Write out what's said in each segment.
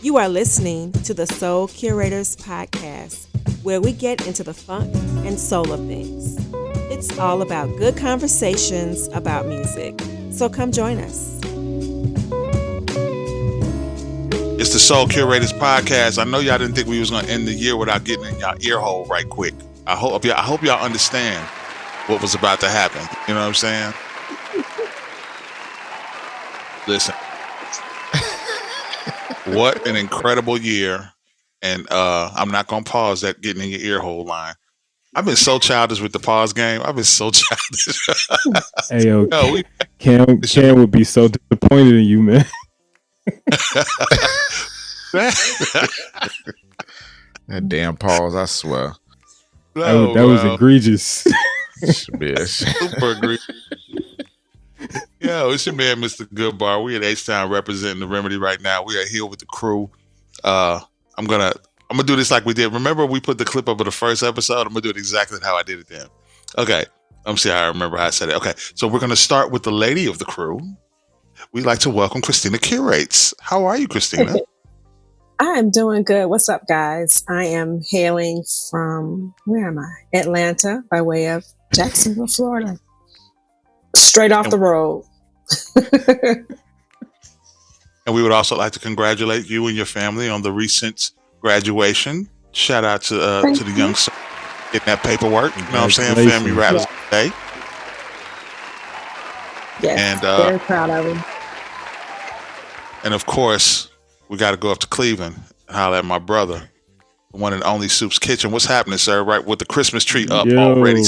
You are listening to the Soul Curators podcast, where we get into the funk and soul of things. It's all about good conversations about music. So come join us. It's the Soul Curators podcast. I know y'all didn't think we was gonna end the year without getting in y'all ear hole right quick. I hope y'all understand what was about to happen. You know what I'm saying? Listen, what an incredible year, and I'm not gonna pause that getting in your ear hole line. I've been so childish with the pause game. I've been so childish. Hey yo, Cam would be so disappointed in you, man. That damn pause, I swear. That was egregious. Super egregious. Yo, it's your man, Mr. Goodbar. We at H-Town representing the Remedy right now. We are here with the crew. I'm gonna do this like we did. Remember, we put the clip up of the first episode. I'm gonna do it exactly how I did it then. Okay, let me see how I remember how I said it. Okay, so we're gonna start with the lady of the crew. We'd like to welcome Christina Curates. How are you, Christina? I am doing good. What's up, guys? I am hailing from, where am I? Atlanta, by way of Jacksonville, Florida. Straight off the road. And we would also like to congratulate you and your family on the recent graduation. Shout out to the young son getting that paperwork. You know what I'm saying? Family Rattles Day. Yes, and very proud of him. And of course, we got to go up to Cleveland and holler at my brother, the one and only Soup's Kitchen. What's happening, sir? Right, with the Christmas tree up already.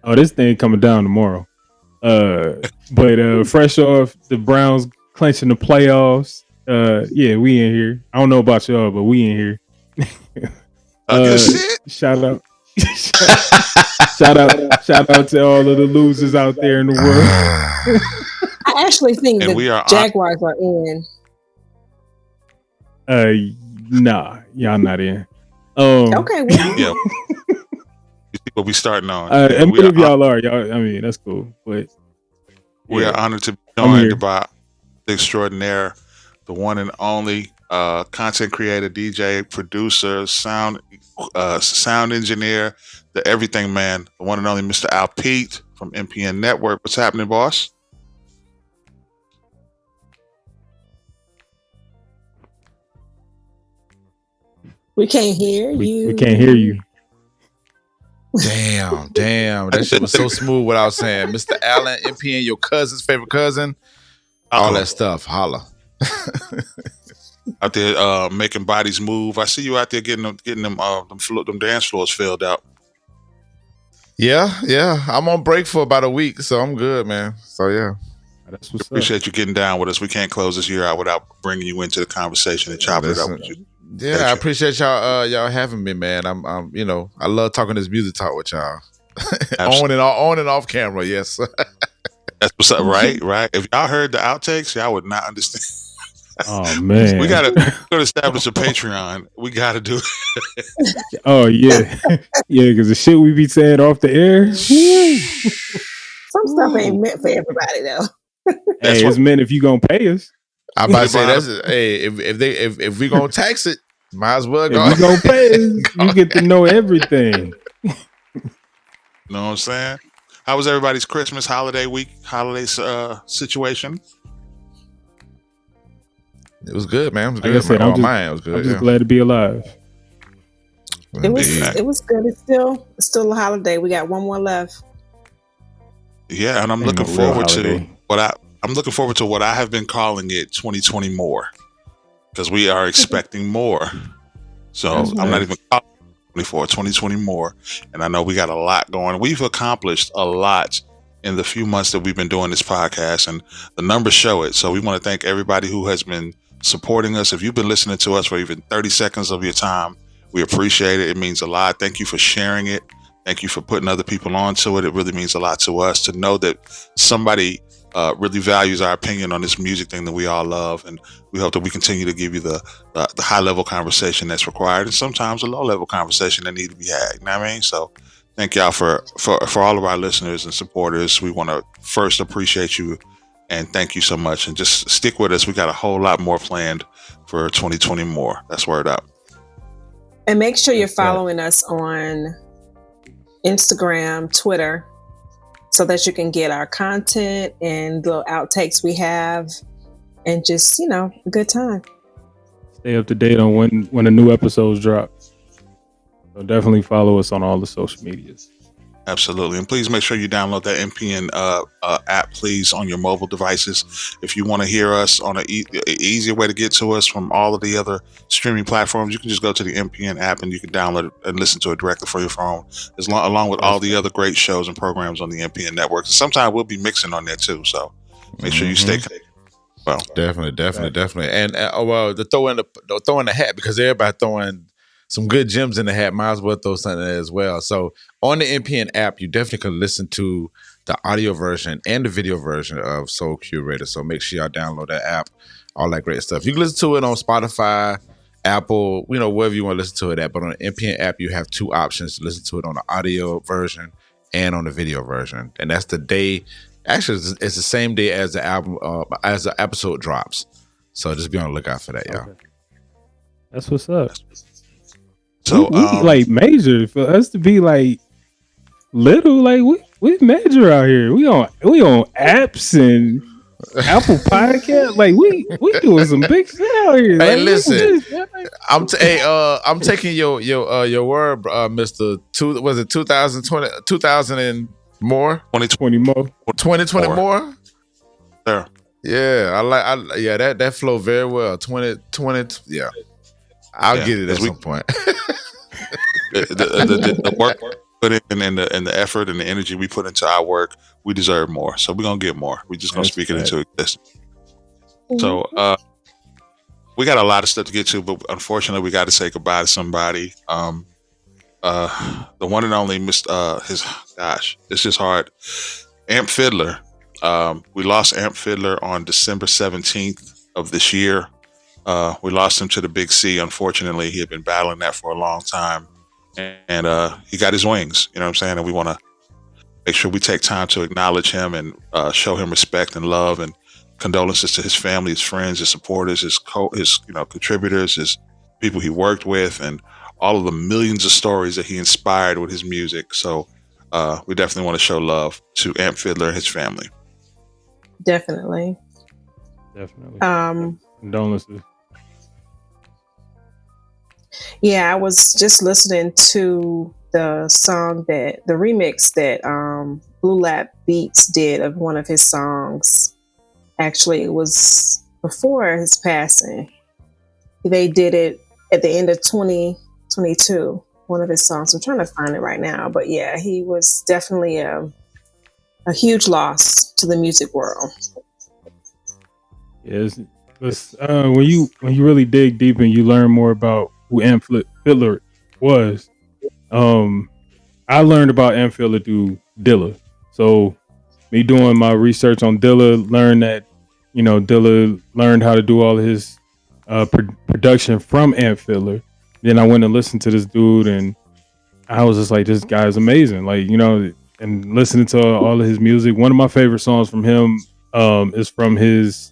Oh, this thing coming down tomorrow. But fresh off the Browns clinching the playoffs. Yeah, we in here. I don't know about y'all, but we in here. Shout out. shout out to all of the losers out there in the world. I actually think the Jaguars are in. Nah, y'all not in. Okay, well. Yeah. You see what we starting on. And if y'all are, y'all, I mean, that's cool. But we are honored to be joined by the extraordinaire, the one and only content creator, DJ, producer, sound engineer, the everything man, the one and only Mr. R.I.P from MPN Network. What's happening, boss? We can't hear you. We can't hear you. Damn. That shit was so smooth what I was saying. Mr. Allen, MPN, your cousin's favorite cousin. All that stuff. Holla. Out there making bodies move. I see you out there getting them dance floors filled out. Yeah. I'm on break for about a week, so I'm good, man. So yeah. That's what's Appreciate you getting down with us. We can't close this year out without bringing you into the conversation and chopping it up with you. Yeah, I appreciate y'all having me, man. I'm I love talking this music talk with y'all. on and off camera, yes. That's what's up, right? If y'all heard the outtakes, y'all would not understand. Oh man. We gotta establish a Patreon. We gotta do it. Oh yeah. Yeah, because the shit we be saying off the air. Some stuff ain't meant for everybody though. Hey, it's meant if you gonna pay us. I'm about to say if we gonna tax it, might as well go. If we gonna pay us, you get to know everything. You know what I'm saying? How was everybody's Christmas holiday situation? It was good, man. It was good. Like I said, it was good. I'm just glad to be alive. It was good. It's still a holiday. We got one more left. Yeah, and I'm looking forward to what I have been calling it 2020 more, because we are expecting more. So I'm not even calling it 2020 more. And I know we got a lot going. We've accomplished a lot in the few months that we've been doing this podcast, and the numbers show it. So we want to thank everybody who has been supporting us. If you've been listening to us for even 30 seconds of your time, we appreciate it. It means a lot. Thank you for sharing it. Thank you for putting other people onto it. It really means a lot to us to know that somebody really values our opinion on this music thing that we all love, and we hope that we continue to give you the high level conversation that's required, and sometimes a low level conversation that need to be had. You know what I mean? So thank y'all for all of our listeners and supporters. We want to first appreciate you and thank you so much, and just stick with us. We got a whole lot more planned for 2020 more. That's word up. And make sure you're following us on Instagram, Twitter, so that you can get our content and the outtakes we have, and just, a good time. Stay up to date on when the new episodes drop. So definitely follow us on all the social medias. Absolutely. And please make sure you download that MPN app, please, on your mobile devices. If you want to hear us on an easier way to get to us from all of the other streaming platforms, you can just go to the MPN app and you can download it and listen to it directly from your phone, along with all the other great shows and programs on the MPN Network. And sometimes we'll be mixing on there too. So make sure you stay connected. Well, definitely. And to throw in the hat, because everybody throwing some good gems in the hat, might as well throw something in as well. So on the MPN app, you definitely can listen to the audio version and the video version of Soul Qurators. So make sure y'all download that app, all that great stuff. You can listen to it on Spotify, Apple, wherever you want to listen to it at. But on the MPN app, you have two options to listen to it on the audio version and on the video version. And that's the day. Actually, it's the same day as the album, as the episode drops. So just be on the lookout for that, y'all. Okay. That's what's up. So we like major for us to be like little, like we major out here. We on apps and Apple Podcast. Like we doing some big shit out here. Hey, like, listen, I'm taking your word, Mister. Was it 2020? 2000 and more? 2020 more. 2020 more. There. Yeah, that flow very well. 2020. Yeah, I'll get it at some point. the work put in and the effort and the energy we put into our work, we deserve more. So we're gonna get more. We're just gonna speak it into existence. So we got a lot of stuff to get to, but unfortunately we got to say goodbye to somebody. The one and only it's just hard. Amp Fiddler. We lost Amp Fiddler on December 17th of this year. We lost him to the Big C. Unfortunately, he had been battling that for a long time, and he got his wings. You know what I'm saying? And we want to make sure we take time to acknowledge him and show him respect and love, and condolences to his family, his friends, his supporters, his contributors, his people he worked with, and all of the millions of stories that he inspired with his music. So we definitely want to show love to Amp Fiddler and his family. Definitely. Condolences. Yeah, I was just listening to the remix that Blue Lap Beats did of one of his songs. Actually, it was before his passing. They did it at the end of 2022, one of his songs. I'm trying to find it right now. But yeah, he was definitely a huge loss to the music world. Yes. When you really dig deep and you learn more about who Amp Fiddler was, I learned about Amp Fiddler through Dilla. So me doing my research on Dilla, learned that Dilla learned how to do all of his production from Amp Fiddler. Then I went and listened to this dude, and I was just like, this guy is amazing. Like, and listening to all of his music. One of my favorite songs from him is from his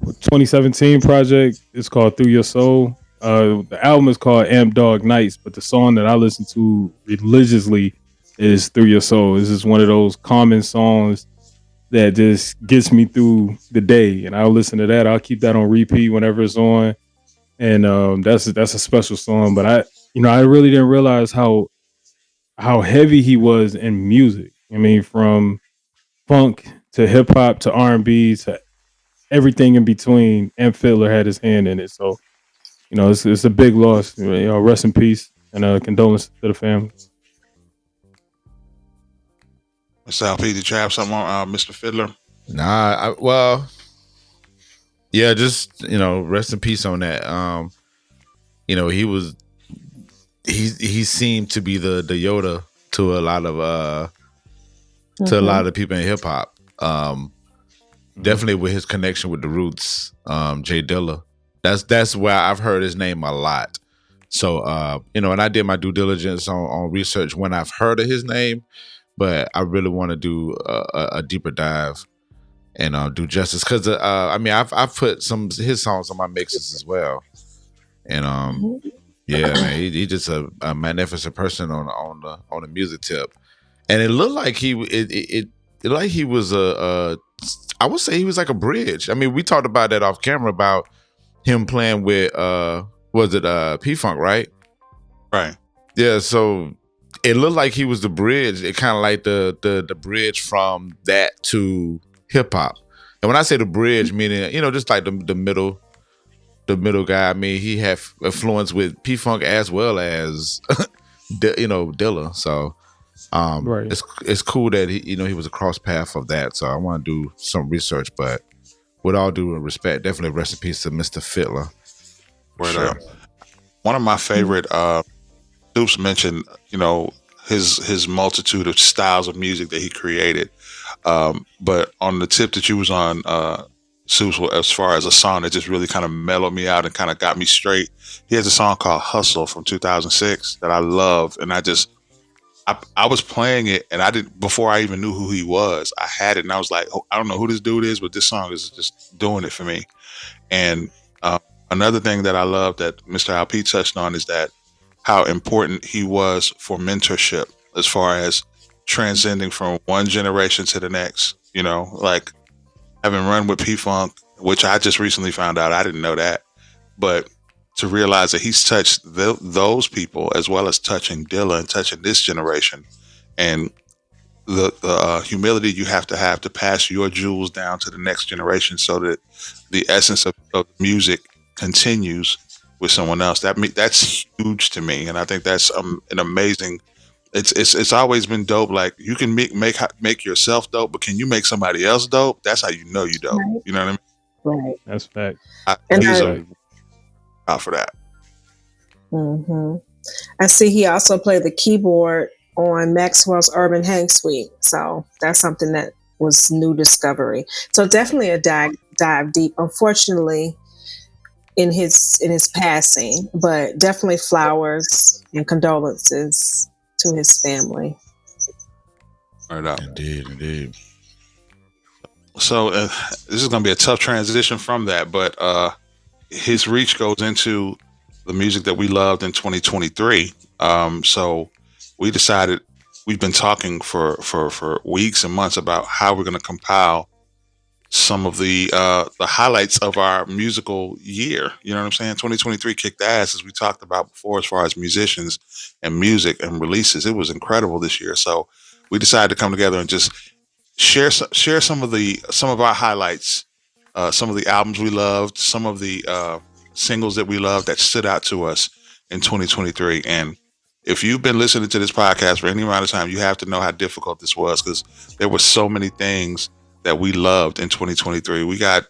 2017 project. It's called Through Your Soul. The album is called Amp Dog Nights, but the song that I listen to religiously is Through Your Soul. This is one of those common songs that just gets me through the day, and I'll listen to that. I'll keep that on repeat whenever it's on, and that's a special song. But I really didn't realize how heavy he was in music. I mean, from funk to hip hop to R&B to everything in between, Amp Fiddler had his hand in it. So, it's a big loss. Rest in peace, and condolences to the family. Mr. LP, did you have something on Mr. Fiddler? Nah, just rest in peace on that. He seemed to be the Yoda to a lot of people in hip hop. Definitely with his connection with the roots, Jay Dilla. That's where I've heard his name a lot. So and I did my due diligence on research when I've heard of his name, but I really want to do a deeper dive do justice. Because I mean, I've put some of his songs on my mixes as well, and yeah, man, he just a magnificent person on the music tip, and it looked like it looked like he was I would say he was like a bridge. I mean, we talked about that off camera about him playing with was it P-Funk, right? Right. Yeah, so it looked like he was the bridge. It kind of like the bridge from that to hip hop. And when I say the bridge, meaning, you know, just like the middle guy. I mean, he had influence with P-Funk as well as Dilla. So Right. it's cool that he was a cross path of that. So I want to do some research, but with all due respect, definitely rest in peace to Mr. Fiddler. Sure. One of my favorite Stoops mentioned, you know, his multitude of styles of music that he created. But on the tip that you was on, Stoops, as far as a song that just really kind of mellowed me out and kind of got me straight, he has a song called Hustle from 2006 that I love. And I was playing it, and I didn't, before I even knew who he was, I had it and I was like, oh, I don't know who this dude is, but this song is just doing it for me. And another thing that I love that Mr. R.I.P touched on is that how important he was for mentorship as far as transcending from one generation to the next. You know, like having run with P-Funk, which I just recently found out, I didn't know that, but to realize that he's touched those people as well as touching Dilla and touching this generation, and the humility you have to pass your jewels down to the next generation so that the essence of music continues with someone else. That's huge to me, and I think that's an amazing. It's always been dope. Like, you can make yourself dope, but can you make somebody else dope? That's how you know you dope. Right. You know what I mean? Right. That's fact. He's out for that. I see he also played the keyboard on Maxwell's Urban Hang Suite. So that's something that was new discovery. So definitely a dive deep. Unfortunately, in his passing, but definitely flowers and condolences to his family. Right up. Indeed. So this is going to be a tough transition from that, but his reach goes into the music that we loved in 2023. So we decided, we've been talking for weeks and months about how we're going to compile some of the highlights of our musical year. You know what I'm saying? 2023 kicked ass, as we talked about before, as far as musicians and music and releases. It was incredible this year. So we decided to come together and just share some of our highlights, some of the albums we loved, some of the singles that we loved that stood out to us in 2023. And if you've been listening to this podcast for any amount of time, you have to know how difficult this was, because there were so many things that we loved in 2023. We got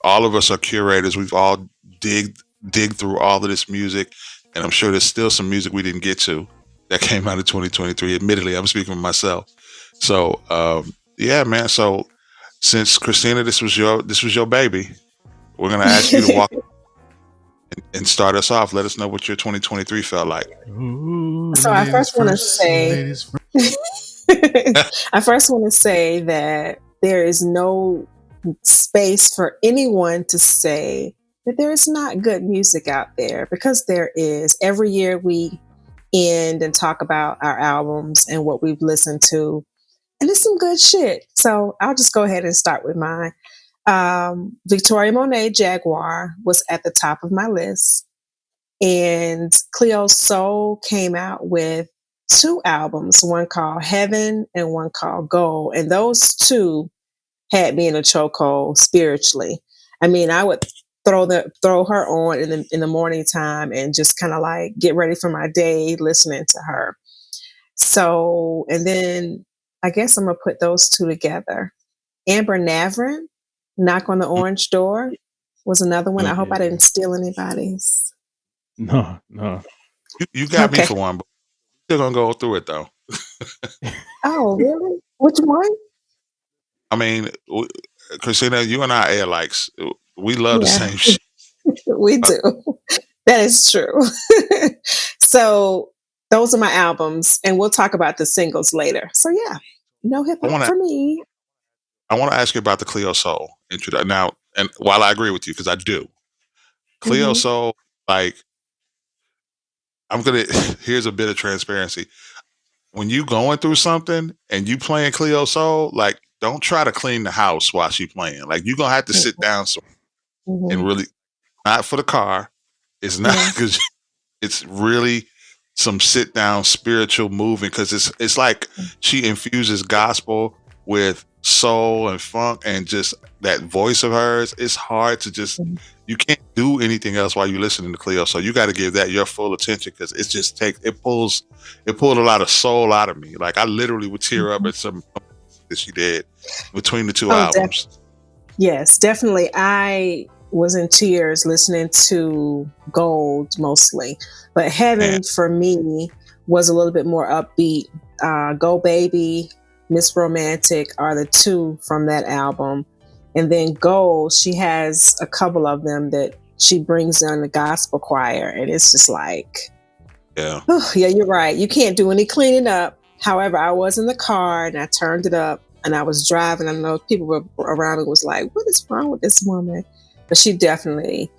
all of us are curators. We've all dig through all of this music, and I'm sure there's still some music we didn't get to that came out of 2023. Admittedly, I'm speaking for myself. So yeah, man. So since Christina, this was your baby, we're gonna ask you to walk and start us off. Let us know what your 2023 felt like. So I first want to say, that there is no space for anyone to say that there is not good music out there, because there is. Every year we end and talk about our albums and what we've listened to, and it's some good shit. So I'll just go ahead and start with mine. Victoria Monet Jaguar was at the top of my list, and Cleo Soul came out with 2 albums, one called Heaven and one called Gold, and those 2 had me in a chokehold spiritually. I mean, I would throw her on in the morning time and just kind of like get ready for my day listening to her. So, and then I guess I'm gonna put those 2 together. Amber Navran, Knock on the Orange Door, was another one. I hope I didn't steal anybody's. No. You got me for one, but we're still gonna go through it though. Oh, really? Which one? I mean, Christina, you and I are likes. We love the same shit. We do. That is true. So those are my albums, and we'll talk about the singles later. So yeah, no hip hop for me. I want to ask you about the Cleo Soul introduction now. And while I agree with you, because I do, Cleo Soul, like here's a bit of transparency. When you going through something and you playing Cleo Soul, like don't try to clean the house while she playing. Like you're gonna have to sit down and really, not for the car. It's not because it's really some sit down spiritual movement, because it's like she infuses gospel with soul and funk, and just that voice of hers. It's hard to just, you can't do anything else while you're listening to Cleo. So you got to give that your full attention, because it just it pulled a lot of soul out of me. Like I literally would tear up at some that she did between the two albums. Yes, definitely. I was in tears listening to Gold mostly, but Heaven for me was a little bit more upbeat. Go Baby, Miss Romantic are the two from that album. And then Gold, she has a couple of them that she brings in the gospel choir, and it's just like, yeah, you're right. You can't do any cleaning up. However, I was in the car and I turned it up and I was driving. I know people were around me was like, what is wrong with this woman? But she definitely,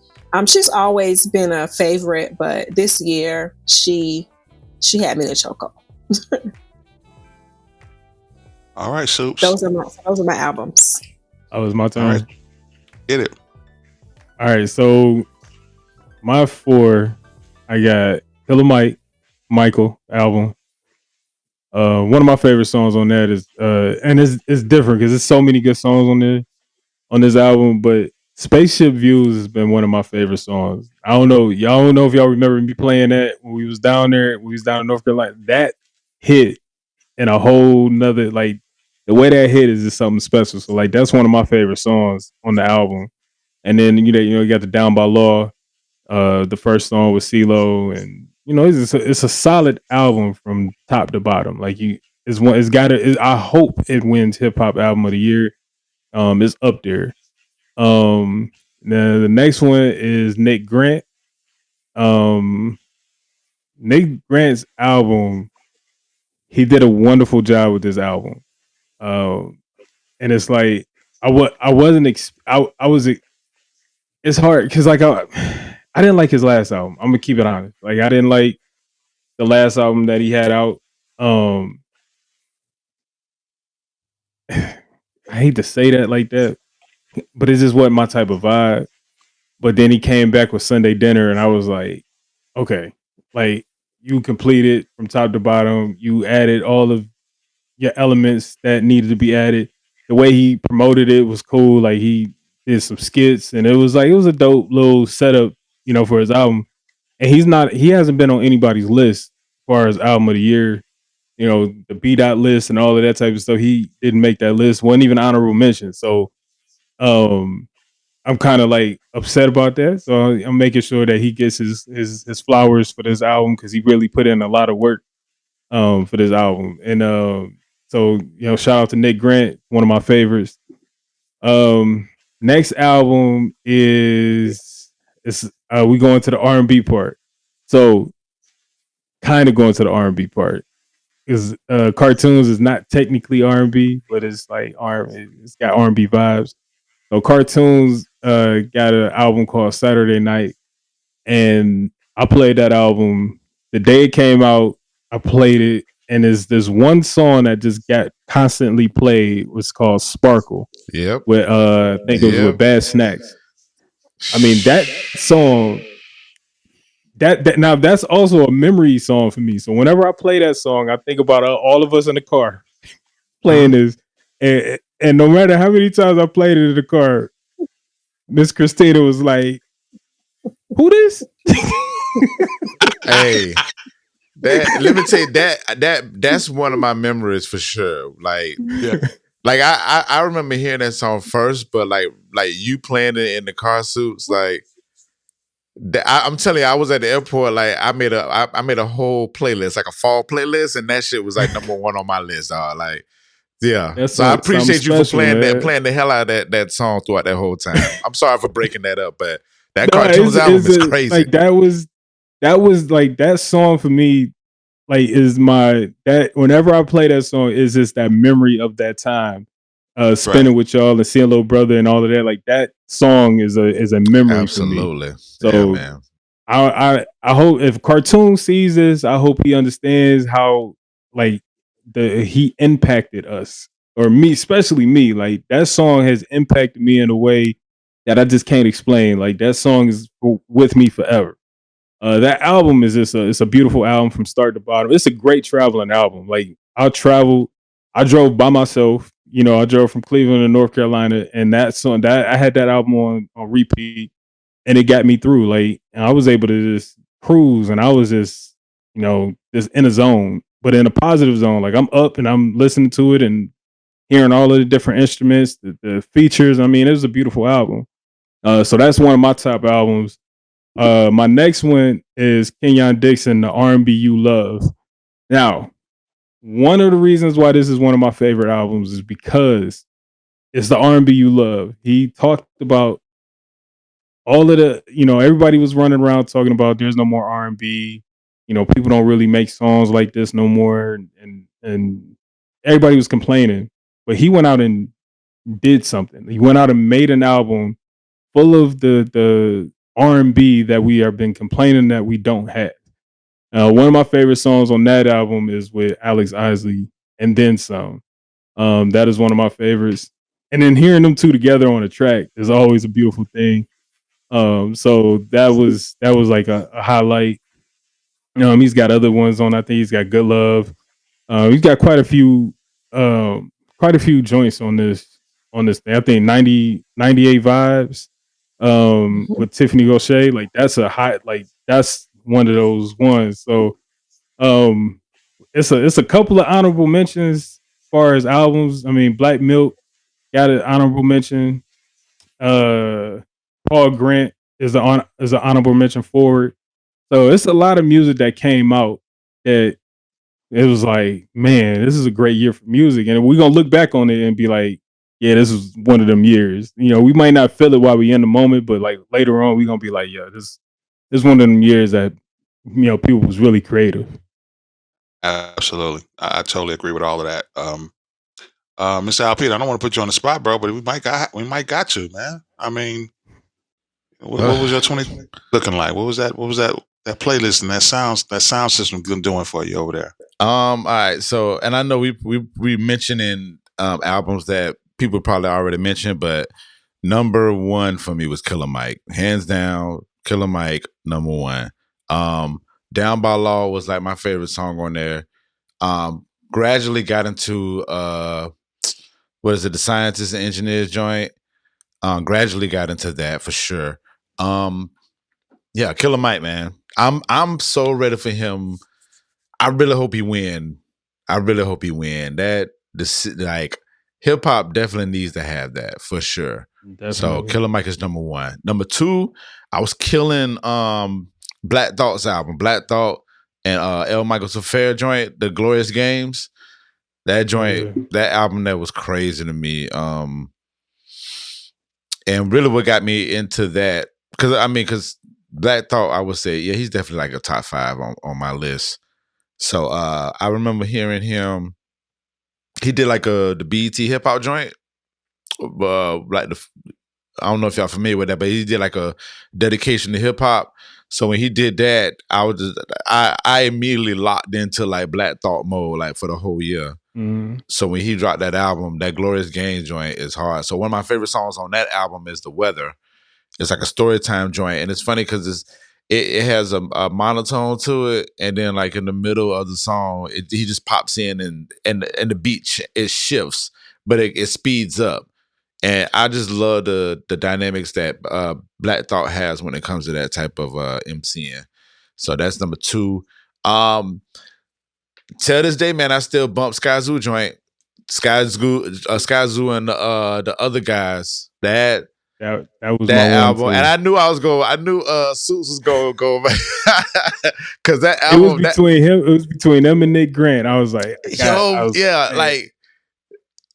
she's always been a favorite, but this year she had me in a chokehold. All right, Soups. Those are my albums. Oh, it was my turn. All right. Get it. All right, so my 4, I got Killer Michael album. One of my favorite songs on that is and it's different because there's so many good songs on this album, but Spaceship Views has been one of my favorite songs. I don't know if y'all remember me playing that when we was down there, when we was down in North Carolina. That hit in a whole nother, like, the way that hit is just something special. So like that's one of my favorite songs on the album. And then you got the Down by Law, the first song with CeeLo, and it's a solid album from top to bottom. Like I hope it wins hip hop album of the year. It's up there. Now the next one is Nick Grant. Nick Grant's album, he did a wonderful job with this album. And it's like I was it's hard because like I didn't like his last album. I'm gonna keep it honest. Like I didn't like the last album that he had out. I hate to say that like that, but it just wasn't my type of vibe. But then he came back with Sunday Dinner, and I was like, okay, like you completed from top to bottom. You added all of your elements that needed to be added. The way he promoted it was cool. Like he did some skits, and it was a dope little setup, for his album. And he hasn't been on anybody's list as far as album of the year, the B dot list and all of that type of stuff. He didn't make that list. Wasn't even honorable mention. So, I'm kind of like upset about that. So I'm making sure that he gets his flowers for this album, because he really put in a lot of work for this album. And so shout out to Nick Grant, one of my favorites. Next album is we going to the R&B part. So kind of going to the R&B part, because Cartoons is not technically R&B, but it's like it's got R&B vibes. So Cartoons got an album called Saturday Night, and I played that album the day it came out. I played it, and there's one song that just got constantly played, was called Sparkle. Yep. With I think it was with Bad Snacks. I mean, that song, that now that's also a memory song for me. So whenever I play that song, I think about all of us in the car playing this, and no matter how many times I played it in the car, Miss Christina was like, "Who this?" Hey, let me tell you that's one of my memories for sure. Like, like I remember hearing that song first, but like you playing it in the car suits, like. I'm telling you, I was at the airport. Like I made a whole playlist, like a fall playlist, and that shit was like number 1 on my list. Like, yeah. That's so I appreciate you for playing the hell out of that song throughout that whole time. I'm sorry for breaking that up, but that Cartoons album is crazy. Like that was like that song for me. Like is that whenever I play that song, is just that memory of that time. spinning with y'all and seeing little brother and all of that. Like that song is a memory for me. Absolutely. So yeah, man. I hope if Cartoon sees this, I hope he understands how like he impacted us or me, especially me. Like that song has impacted me in a way that I just can't explain. Like that song is with me forever. That album is just it's a beautiful album from start to bottom. It's a great traveling album. Like I drove by myself. You know, I drove from Cleveland to North Carolina, and that song that I had that album on repeat, and it got me through. Like and I was able to just cruise, and I was just just in a zone, but in a positive zone. Like I'm up and I'm listening to it and hearing all of the different instruments, the features. I mean, it was a beautiful album. So that's one of my top albums. My next one is Kenyon Dixon, The R&B You Love. Now, one of the reasons why this is one of my favorite albums is because it's the R&B you love. He talked about all of the, everybody was running around talking about there's no more R&B. People don't really make songs like this no more, and everybody was complaining. But he went out and did something. He went out and made an album full of the R&B that we have been complaining that we don't have. One of my favorite songs on that album is with Alex Isley and Then Some. That is one of my favorites. And then hearing them two together on a track is always a beautiful thing. So that was like a highlight. He's got other ones on. I think he's got Good Love. He's got quite a few joints on this thing. I think 98 Vibes with Tiffany Gaucher. Like that's that's one of those ones. So it's a couple of honorable mentions as far as albums. I mean, Black Milk got an honorable mention. Paul Grant is an honorable mention forward. So it's a lot of music that came out that it was like, man, this is a great year for music. And we're gonna look back on it and be like, yeah, this was one of them years. We might not feel it while we in the moment, but like later on, we're gonna be like, yeah, this is one of them years that people was really creative. Absolutely. I totally agree with all of that. Mr. Alpita, I don't want to put you on the spot, bro, but we might got you, man. I mean, what was your 2020 looking like? What was that that playlist and that sound system doing for you over there? All right. So, and I know we mentioning albums that people probably already mentioned, but number one for me was Killer Mike, hands down. Killer Mike, number one. Down by Law was like my favorite song on there. Gradually got into what is it, the Scientists and Engineers joint. Gradually got into that for sure. Yeah, Killer Mike, man. I'm so ready for him. I really hope he win. That like hip hop definitely needs to have that for sure. Definitely. So Killer Mike is number one. Number two, I was killing Black Thought's album, Black Thought and L. Michael Fair joint, The Glorious Games. That joint, that album, that was crazy to me. And really what got me into that, because Black Thought, I would say, yeah, he's definitely like a top 5 on my list. So I remember hearing him. He did like the BET hip hop joint. Like I don't know if y'all familiar with that, but he did like a dedication to hip hop. So when he did that, I immediately locked into like Black Thought mode, like for the whole year. Mm-hmm. So when he dropped that album, that Glorious Game joint is hard. So one of my favorite songs on that album is The Weather. It's like a story time joint, and it's funny because it has a monotone to it, and then like in the middle of the song, he just pops in and the beat it shifts, but it speeds up. And I just love the dynamics that Black Thought has when it comes to that type of MCing. So that's number 2. Till this day, man, I still bump Sky Zoo joint. Sky Zoo and the other guys. That was that album. And I knew Suits was going to go because that album. It was between him and Nick Grant. I was like, like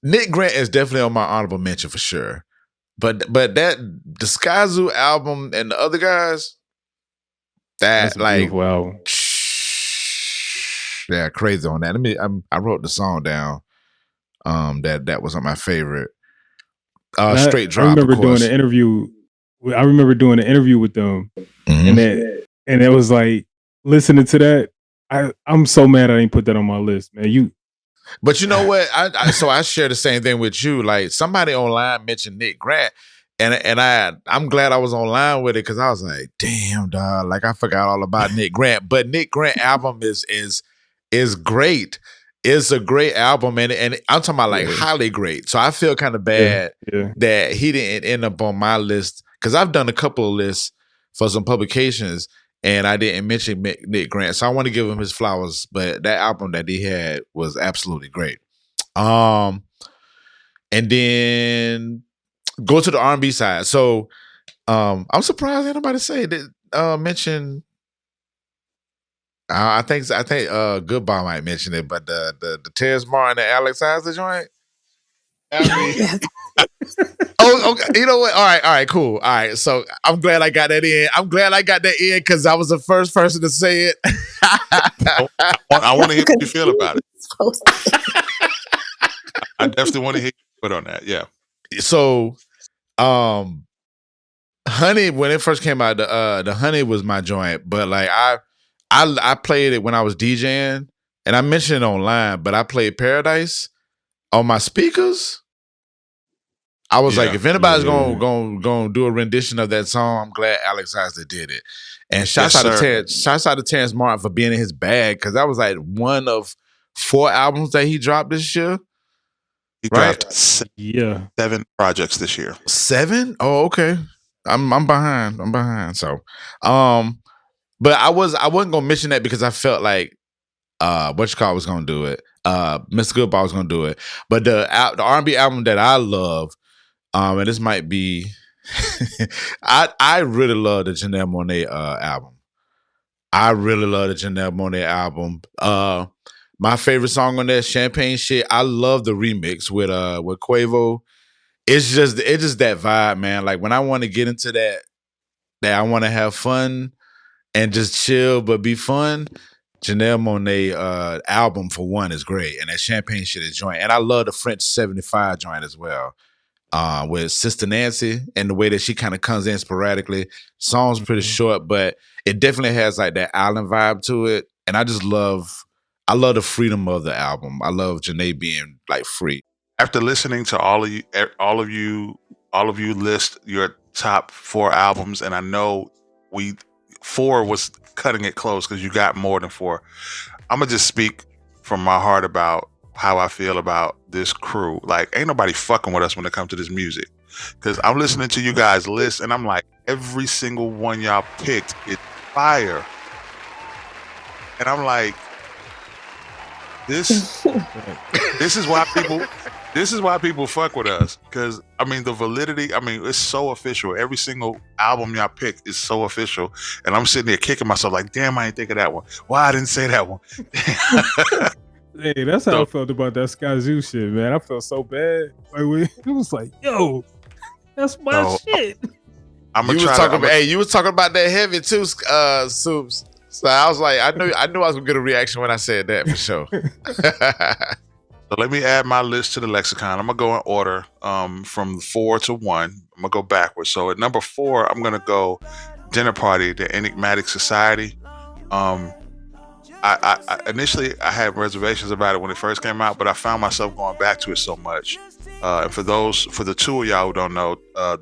Nick Grant is definitely on my honorable mention for sure. But the Sky Zoo album and the other guys, that's a like album. Yeah, crazy on that. I wrote the song down. That wasn't my favorite. And Straight Drop. I remember of course. doing an interview. I remember doing an interview with them, Mhm. and it was like listening to that. I'm so mad I didn't put that on my list, man. But you know what? So I share the same thing with you. Like somebody online mentioned Nick Grant, and I'm glad I was online with it because I was like, damn, dog, like I forgot all about Nick Grant. But Nick Grant album is great. It's a great album, and I'm talking about like highly great. So I feel kind of bad that he didn't end up on my list because I've done a couple of lists for some publications. And I didn't mention Nick Grant, so I want to give him his flowers. But that album that he had was absolutely great. And then go to the R&B side. So I'm surprised anybody say that mention. I think Goodbye might mention it, but the Terrence Martin and Alex Isaac joint. I mean, oh, okay. You know what? All right, cool. All right, so I'm glad I got that in. Because I was the first person to say it. I want to hear what you feel about it. I definitely want to hear you put on that. Yeah. So, Honey, when it first came out, the Honey was my joint, but like I played it when I was DJing, and I mentioned it online, but I played Paradise on my speakers. I was like, if anybody's gonna do a rendition of that song, I'm glad Alex Isaac did it. And shouts out to Terrence Martin for being in his bag, because that was like one of 4 albums that he dropped this year. He dropped 7 projects this year. 7? Oh, okay. I'm behind. So, but I wasn't gonna mention that because I felt like was gonna do it. Mr. Goodbye was gonna do it. But the R&B album that I love, and this might be, I really love the Janelle Monáe album. I really love the Janelle Monáe album. My favorite song on that, Champagne Shit. I love the remix with Quavo. It's just that vibe, man. Like when I want to get into that I want to have fun and just chill but be fun. Janelle Monáe album for one is great, and that Champagne Shit is joint. And I love the French 75 joint as well. With Sister Nancy and the way that she kind of comes in sporadically. Song's pretty short, but it definitely has like that island vibe to it. And I love the freedom of the album. I love Janae being like free. After listening to all of you list your top 4 albums, and I know 4 was cutting it close because you got more than 4. I'm gonna just speak from my heart about how I feel about this crew. Like, ain't nobody fucking with us when it comes to this music. Because I'm listening to you guys list, and I'm like, every single one y'all picked is fire. And I'm like, this is why people fuck with us. Because I mean, the validity, it's so official. Every single album y'all pick is so official. And I'm sitting there kicking myself like, damn, I ain't think of that one. Why I didn't say that one? Hey, that's how I felt about that Skyzoo shit, man. I felt so bad. Like, it was like, yo, that's my shit. You was talking about that heavy too, Soups. So I was like, I knew I was gonna get a reaction when I said that for sure. So let me add my list to the lexicon. I'm gonna go in order, from 4 to 1. I'm gonna go backwards. So at number 4, I'm gonna go Dinner Party, the Enigmatic Society. I initially I had reservations about it when it first came out, but I found myself going back to it so much. And for the 2 of y'all who don't know,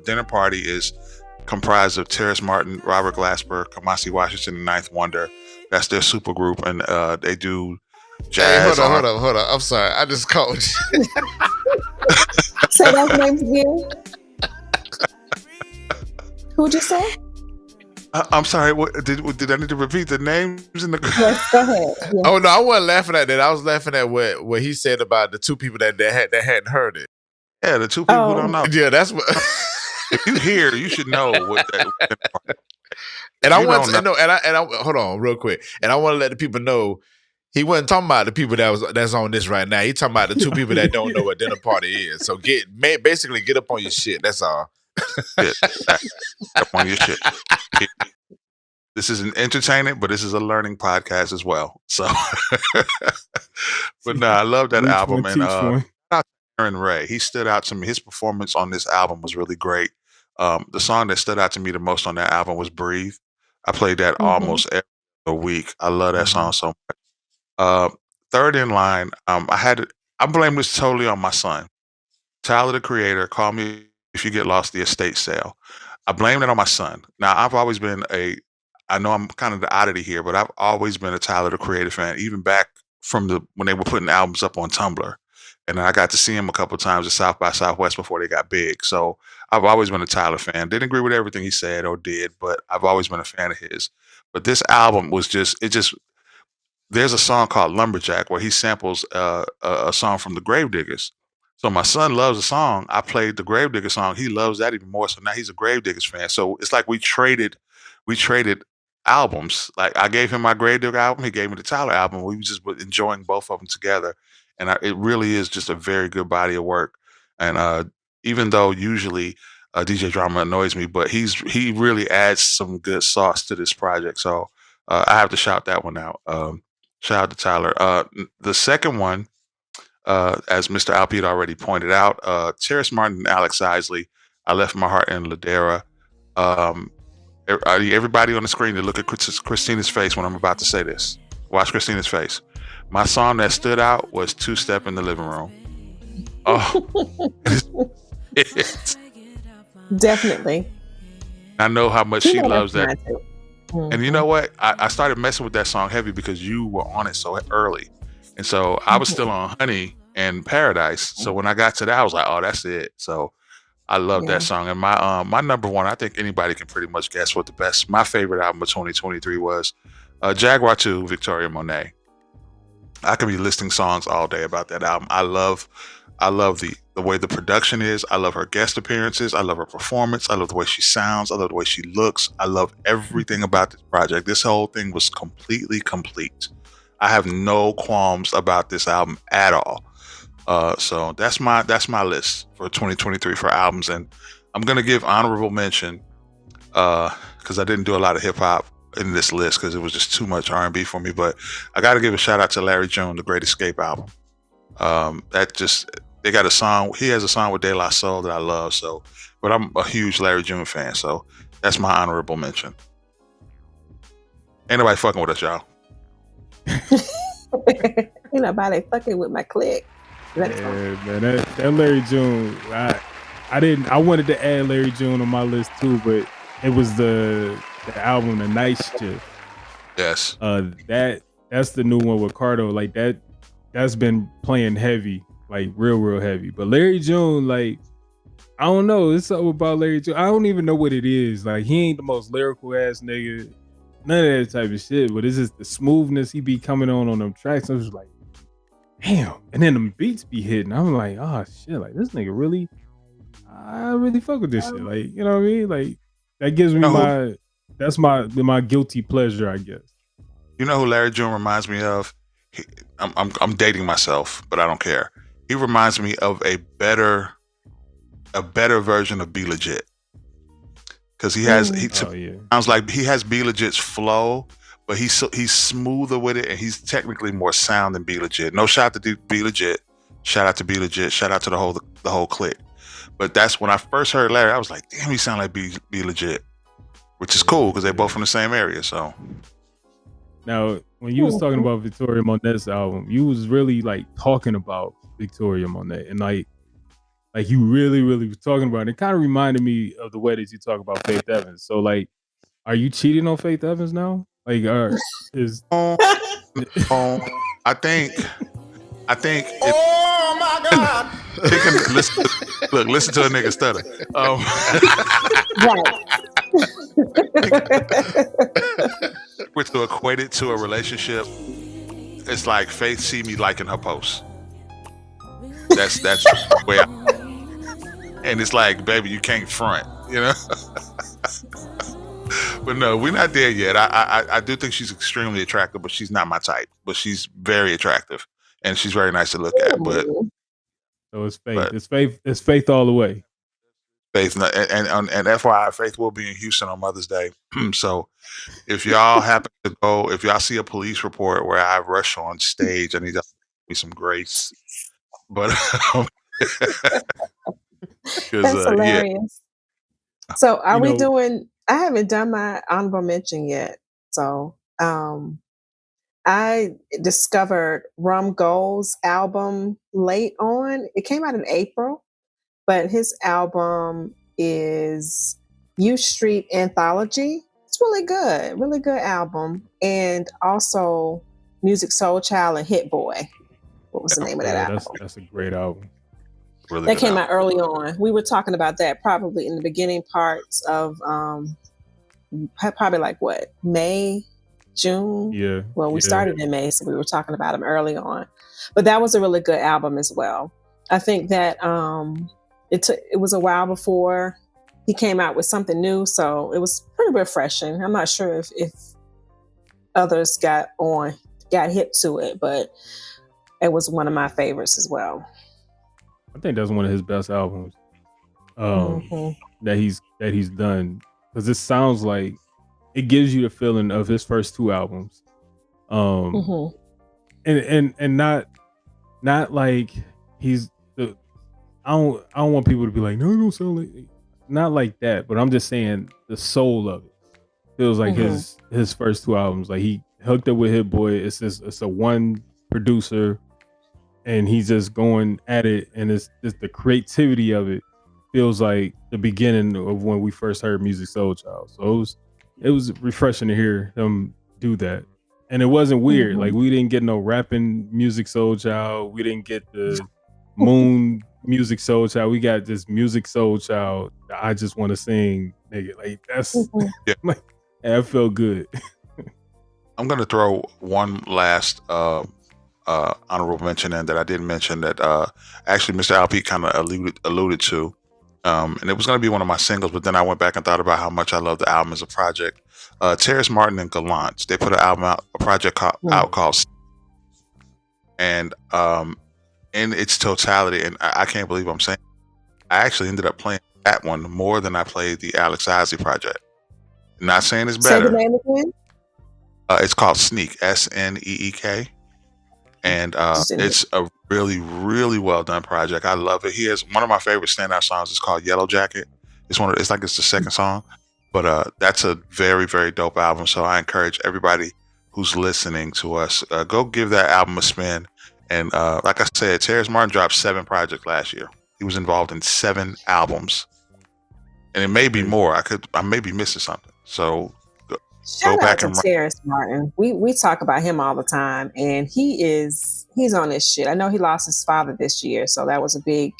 Dinner Party is comprised of Terrence Martin, Robert Glasper, Kamasi Washington, and Ninth Wonder. That's their super group, and they do jazz. Hey, hold on. I'm sorry, I just called you. Say that name again. Who'd you say? I'm sorry. What, did I need to repeat the names in the? Yes, go ahead. Yeah. Oh no, I wasn't laughing at that. I was laughing at what he said about the 2 people that hadn't heard it. Yeah, the 2 people who don't know. Yeah, that's what. If you hear, you should know what that. And I want to know. And I hold on real quick. And I want to let the people know he wasn't talking about the people that's on this right now. He talking about the 2 people that don't know what Dinner Party is. So basically get up on your shit. That's all. Get up on your shit. This is an entertainment, but this is a learning podcast as well. So, but no, I love that album, and Aaron Ray. He stood out to me. His performance on this album was really great. The song that stood out to me the most on that album was "Breathe." I played that almost every week. I love that song so much. Third in line, I blame this totally on my son. Tyler, the Creator, Call Me If You Get Lost, the estate sale. I blame it on my son. Now, I know I'm kind of the oddity here, but I've always been a Tyler, the Creator fan, even back from when they were putting albums up on Tumblr. And I got to see him a couple times at South by Southwest before they got big. So I've always been a Tyler fan. Didn't agree with everything he said or did, but I've always been a fan of his. But this album was there's a song called Lumberjack where he samples a song from the Gravediggers. So my son loves the song. I played the Gravedigger song. He loves that even more. So now he's a Gravediggers fan. So it's like we traded albums. Like I gave him my Gravedigger album. He gave me the Tyler album. We just were enjoying both of them together. And it really is just a very good body of work. And even though usually DJ Drama annoys me, but he really adds some good sauce to this project. So I have to shout that one out. Shout out to Tyler. The second one, as Mr. R.I.P had already pointed out, Terrace Martin and Alex Isley, I Left My Heart in Ladera. Everybody on the screen to look at Christina's face when I'm about to say this. Watch Christina's face. My song that stood out was Two Step in the Living Room. Oh, Definitely. I know how much she loves that. Mm-hmm. And you know what? I started messing with that song heavy because you were on it so early. And so I was still on Honey and Paradise. So when I got to that, I was like, oh, that's it. So I love that song. And my number one, I think anybody can pretty much guess what my favorite album of 2023 was. Jaguar 2, Victoria Monet. I could be listing songs all day about that album. I love the way the production is. I love her guest appearances. I love her performance. I love the way she sounds. I love the way she looks. I love everything about this project. This whole thing was completely complete. I have no qualms about this album at all. So that's my list for 2023 for albums. And I'm gonna give honorable mention because I didn't do a lot of hip hop in this list because it was just too much R&B for me. But I got to give a shout out to Larry June, the Great Escape album. They got a song. He has a song with De La Soul that I love. So, but I'm a huge Larry June fan. So that's my honorable mention. Ain't nobody fucking with us, y'all. Ain't nobody fucking with my clique. Man, that Larry June. I wanted to add Larry June on my list too, but it was the album The Night Shift. Yes. That's the new one with Cardo. Like that's been playing heavy, like real heavy. But Larry June, like, I don't know. It's something about Larry June. I don't even know what it is. Like, he ain't the most lyrical ass nigga. None of that type of shit. But it's just the smoothness he be coming on them tracks. I was like, damn. And then them beats be hitting. I'm like, oh shit. Like, this nigga really, I really fuck with this shit. Like, you know what I mean? Like, that gives me that's my guilty pleasure, I guess. You know who Larry June reminds me of? I'm dating myself, but I don't care. He reminds me of a better version of Be Legit. Because sounds like he has Be Legit's flow, but he's smoother with it, and he's technically more sound than Be Legit. No shot to Be Legit. Shout out to Be Legit. Shout out to the whole clique. But that's when I first heard Larry, I was like, damn, he sound like Be Legit. Which is cool because they're both from the same area. So now, when you was talking about Victoria Monet's album, you was really like talking about Victoria Monet, and like you really was talking about it. It kind of reminded me of the way that you talk about Faith Evans. So like, are you cheating on Faith Evans now? Like, is I think. Oh my God! Listen to a nigga stutter. Which to equate it to a relationship, it's like Faith see me liking her posts. That's the way and it's like, baby, you can't front, you know. But no, we're not there yet. I do think she's extremely attractive, but she's not my type. But she's very attractive, and she's very nice to look at. But so it's Faith. It's Faith all the way. Faith, and FYI, Faith will be in Houston on Mother's Day. So if y'all happen to go, if y'all see a police report where I rush on stage, I need to be some grace. But That's Yeah. hilarious. So are You we know, doing? I haven't done my honorable mention yet. So I discovered Rum Gold's album late on. It came out in April, but his album is U Street Anthology. It's really good album. And also Music Soul Child and Hit Boy. What was the name of that yeah, album? that's a great album. Really That good came album. out early on. We were talking about that probably in the beginning parts of probably like what, May, June? Yeah, Well, we yeah. started in May, so we were talking about them early on. But that was a really good album as well. I think that it was a while before he came out with something new, so it was pretty refreshing. I'm not sure if others got hip to it, but it was one of my favorites as well. I think that's one of his best albums that he's done, because it sounds like it gives you the feeling of his first two albums, and not like he's the. I don't want people to be like, no, it don't sound like, not like that, but I'm just saying the soul of it feels like his first two albums. Like he hooked up with Hit Boy. It's a one producer, and he's just going at it, and it's the creativity of it feels like the beginning of when we first heard Music Soul Child. So it was refreshing to hear him do that. And it wasn't weird. Like we didn't get no rapping Music Soul Child. We didn't get the Moon Music Soul Child. We got this Music Soul Child that I just want to sing, nigga. Like that's like, that felt good. I'm gonna throw one last honorable mention in that I didn't mention that actually Mr. R.I.P kind of alluded to. And it was going to be one of my singles, but then I went back and thought about how much I love the album as a project. Terrace Martin and Gallant, they put an album out, a project out called, and in its totality, and I can't believe I'm saying, I actually ended up playing that one more than I played the Alex Isley project. Not saying it's better. Say the name again. It's called Sneak, SNEEK. And it's a really, really well done project. I love it. He has one of my favorite standout songs. It's called Yellow Jacket. It's like it's the second song, but that's a very, very dope album. So I encourage everybody who's listening to us, go give that album a spin. And like I said, Terrace Martin dropped 7 projects last year. He was involved in 7 albums, and it may be more. I may be missing something. So Shout out to Terrace Martin. We talk about him all the time, and he's on this shit. I know he lost his father this year, so that was a big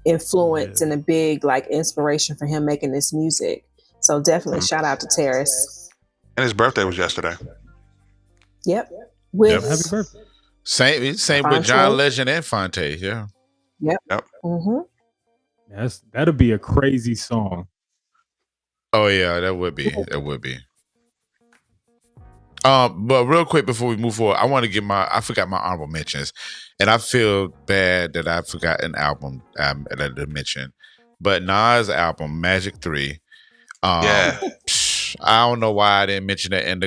influence and a big like inspiration for him making this music. So definitely shout out to Terrace. And his birthday was yesterday. Yep. Happy birthday. Same with John Legend and Fonte. Yeah. Yep. That'll be a crazy song. Oh yeah, that would be. But real quick before we move forward, I forgot my honorable mentions, and I feel bad that I forgot an album that I didn't mention. But Nas' album Magic 3. I don't know why I didn't mention that in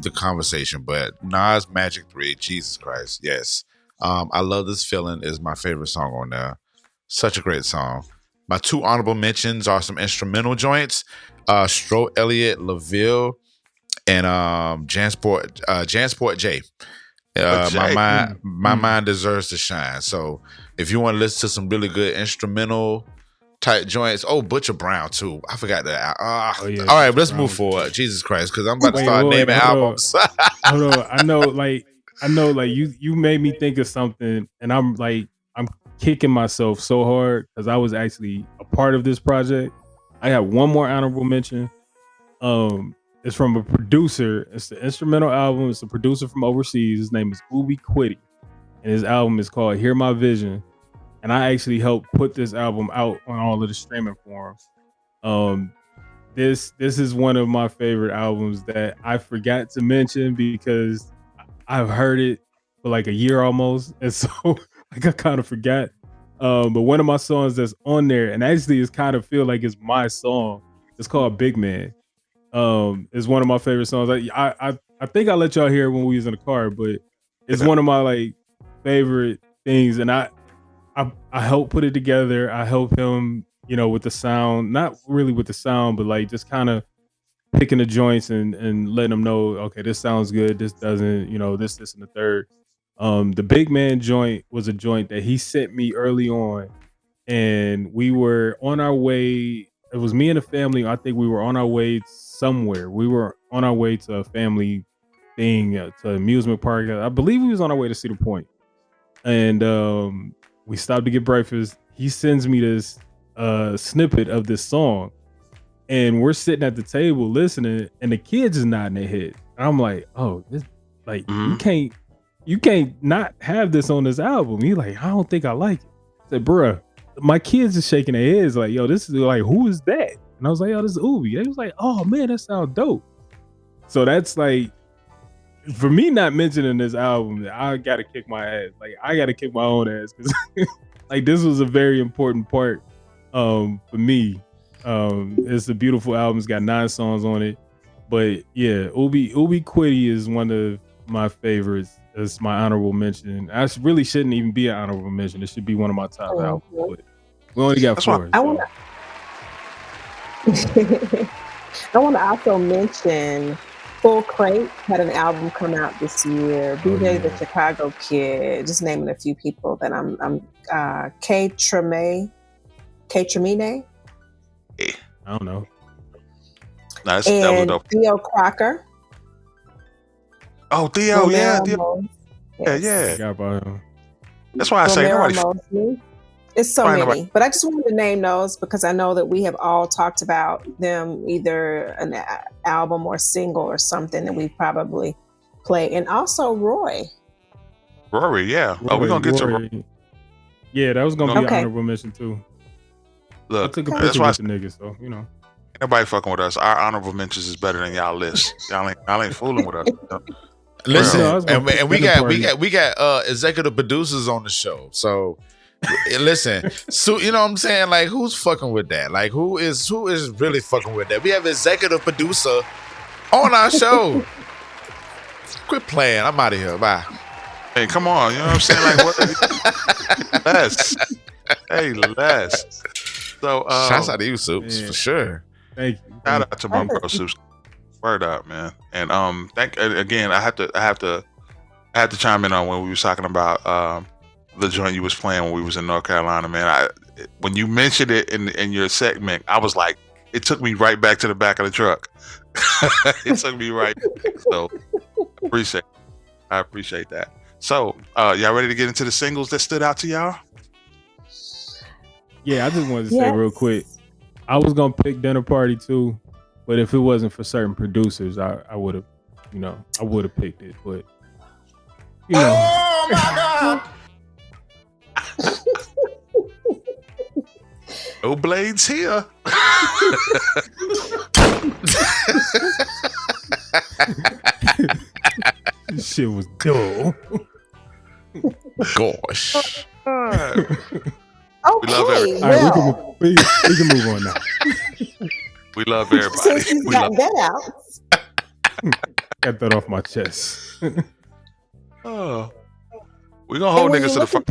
the conversation, but Nas Magic 3, Jesus Christ, yes. I Love This Feeling is my favorite song on there. Such a great song. My 2 honorable mentions are some instrumental joints. Stro Elliott, LaVille, and Jansport J. My mind deserves to shine. So if you want to listen to some really good instrumental type joints, Butcher Brown too. I forgot that. All right, let's move forward. Jesus Christ, because I'm about to start naming albums. Hold on. I know, like you made me think of something, and I'm kicking myself so hard because I was actually a part of this project. I have one more honorable mention. It's from a producer. It's the instrumental album. It's a producer from overseas. His name is Ubi Quitty, and his album is called Hear My Vision. And I actually helped put this album out on all of the streaming forums. This is one of my favorite albums that I forgot to mention because I've heard it for like a year almost, and so I kind of forgot. But one of my songs that's on there, and actually it's kind of feel like it's my song. It's called Big Man. It's one of my favorite songs. I think I let y'all hear it when we was in the car, but it's one of my like favorite things. And I helped put it together. I helped him, with the sound, not really with the sound, but like just kind of picking the joints and letting him know, okay, this sounds good, this doesn't, this and the third. The Big Man joint was a joint that he sent me early on, and we were on our way. It was me and the family. I think we were on our way somewhere. We were on our way to a family thing, to an amusement park. I believe we was on our way to Cedar Point, and we stopped to get breakfast. He sends me this snippet of this song, and we're sitting at the table listening, and the kids is nodding their head. I'm like, oh, this, like, you can't not have this on this album. He like, I don't think I like it. I said, bruh, my kids are shaking their heads like, yo, this is like, who is that? And I was like, yo, this is Ubi. They was like, oh man, that sounds dope. So that's like, for me not mentioning this album, I gotta kick my ass. Like, I gotta kick my own ass, because like, this was a very important part for me. It's a beautiful album. It's got 9 songs on it. But yeah, Ubi Quitty is one of my favorites. It's my honorable mention. I really shouldn't even be an honorable mention. It should be one of my top albums. But we only got 4. I want to also mention Full Crate had an album come out this year. BJ the Chicago Kid, just naming a few people that I'm K Tremine. I don't know. Nice. And that was dope. Theo Crocker. Oh, Theo, yeah. Theo. Yes. Yeah. Got That's why I say nobody. It's so many, but I just wanted to name those because I know that we have all talked about them, either an album or single or something that we probably play. And also Rory, yeah. Oh, we're going to get to Rory. Yeah, that was going to be an honorable mention too. Look, I took a picture with the niggas, so, Nobody fucking with us. Our honorable mentions is better than y'all list. Y'all ain't fooling with us. Listen, and we got executive producers on the show. So listen, so you know what I'm saying? Like, who's fucking with that? Like, who is really fucking with that? We have executive producer on our show. Quit playing. I'm out of here. Bye. Hey, come on. You know what I'm saying? Like, what? Less. So, shouts out to you, Soups, for sure. Thank you. Shout out to my bro, Soups. Word up, man. And again, I have to chime in on when we was talking about the joint you was playing when we was in North Carolina, man. When you mentioned it in your segment, I was like, it took me right back to the back of the truck. It took me right back. So I appreciate that. So y'all ready to get into the singles that stood out to y'all? Yeah, I just wanted to say real quick, I was gonna pick Dinner Party too, but if it wasn't for certain producers, I would have, I would have picked it. But oh my god, no blades here. This shit was dull. Gosh. Okay, we love everybody. All right, we can move on now. We love everybody. Since you got that out. Got that off my chest. Oh, we gonna hold niggas to the front.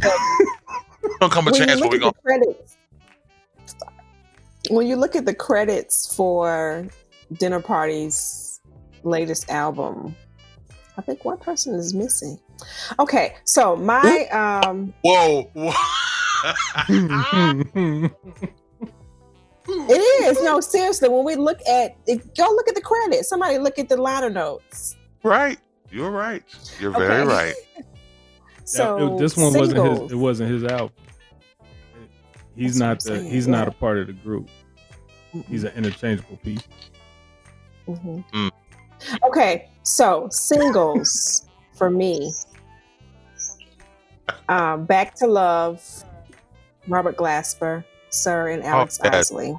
Gonna come a chance, but we gonna. When you look at the credits for Dinner Party's latest album, I think one person is missing. Okay, so my Whoa. It is. No, seriously, when we look at it, go look at the credits. Somebody look at the liner notes. Right. You're right. You're very right. So this one singles. wasn't his album. He's not a part of the group. He's an interchangeable piece. Mm-hmm. Okay, so singles for me. Back to Love, Robert Glasper, Sir, and Alex Isley.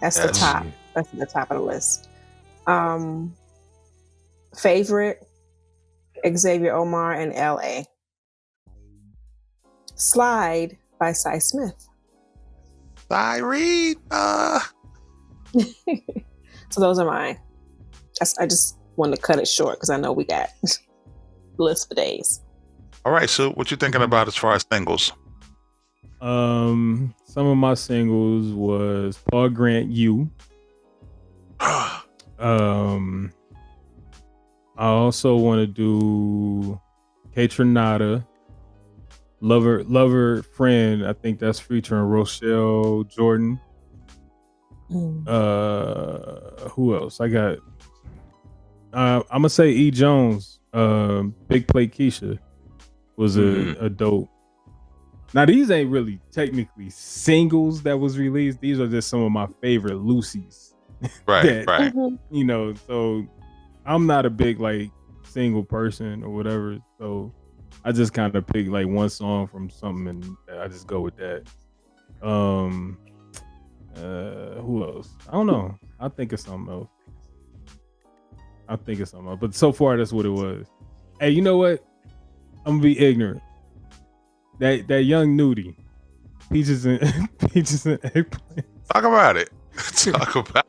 That's the top. That's at the top of the list. Favorite, Xavier Omar and L.A. Slide by Cy Smith. Cyrena. So those are mine. I just wanted to cut it short because I know we got list for days. All right, so what you thinking about as far as singles? Some of my singles was Paul Grant "You." I also want to do K Tronada, Lover Friend. I think that's featuring Rochelle Jordan. Who else? I got. I'm gonna say E. Jones. Big Play Keisha was a dope. Now these ain't really technically singles that was released. These are just some of my favorite Lucy's. Right. You know, so I'm not a big like single person or whatever. So I just kind of pick like one song from something and I just go with that. Who else? I don't know. I'll think of something else. But so far that's what it was. Hey, you know what? I'm gonna be ignorant. That young nudie. Peaches and eggplant. Talk about it. Talk about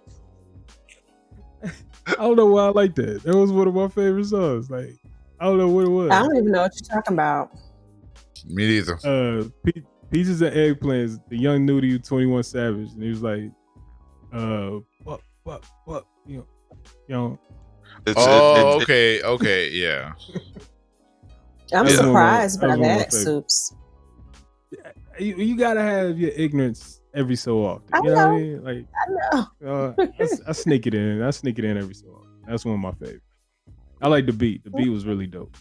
it. I don't know why I like that. That was one of my favorite songs. Like, I don't know what it was. I don't even know what you're talking about. Me neither. Peaches and eggplants, the young nudie 21 Savage. And he was like, what? You know. Okay, yeah. I'm surprised by that, Soups. You gotta have your ignorance every so often. I You know know. what I mean? Like, I know. I sneak it in. I sneak it in every so often. That's one of my favorites. I like the beat. The beat was really dope.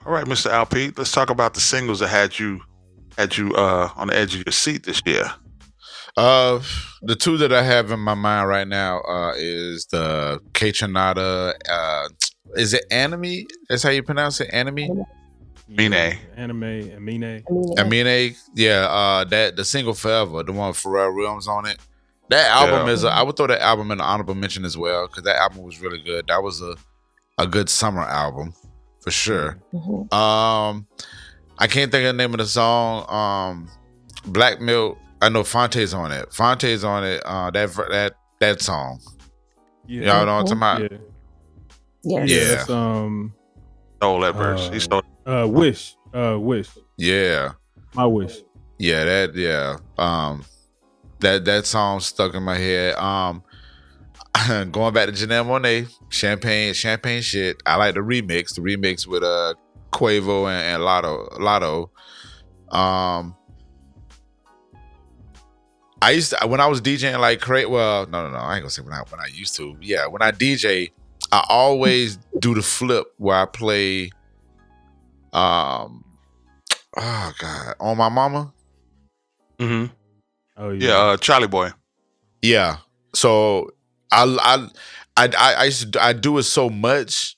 All right, Mr. R.I.P, let's talk about the singles that had you on the edge of your seat this year. The two that I have in my mind right now is the K Tronada. Is it Anime? That's how you pronounce it? Anime? Amine. Yeah. That the single Forever, the one with Pharrell Williams on it. That album I would throw that album in the honorable mention as well because that album was really good. That was a good summer album for sure. I can't think of the name of the song. Black Milk. I know Fonte's on it. That song. Yeah. Y'all know what I'm talking about? Yes. Yeah. Stole that verse. He stole. Wish. Yeah. My Wish. Yeah. That song stuck in my head. Going back to Janelle Monáe, Champagne Shit. I like the remix with Quavo and Lotto. I used to, when I was DJing like crazy. Well, no, I ain't gonna say when I used to. Yeah, when I DJ, I always do the flip where I play. Oh God, On My Mama. Mm-hmm. Oh yeah. Charlie Boy. Yeah. So I do it so much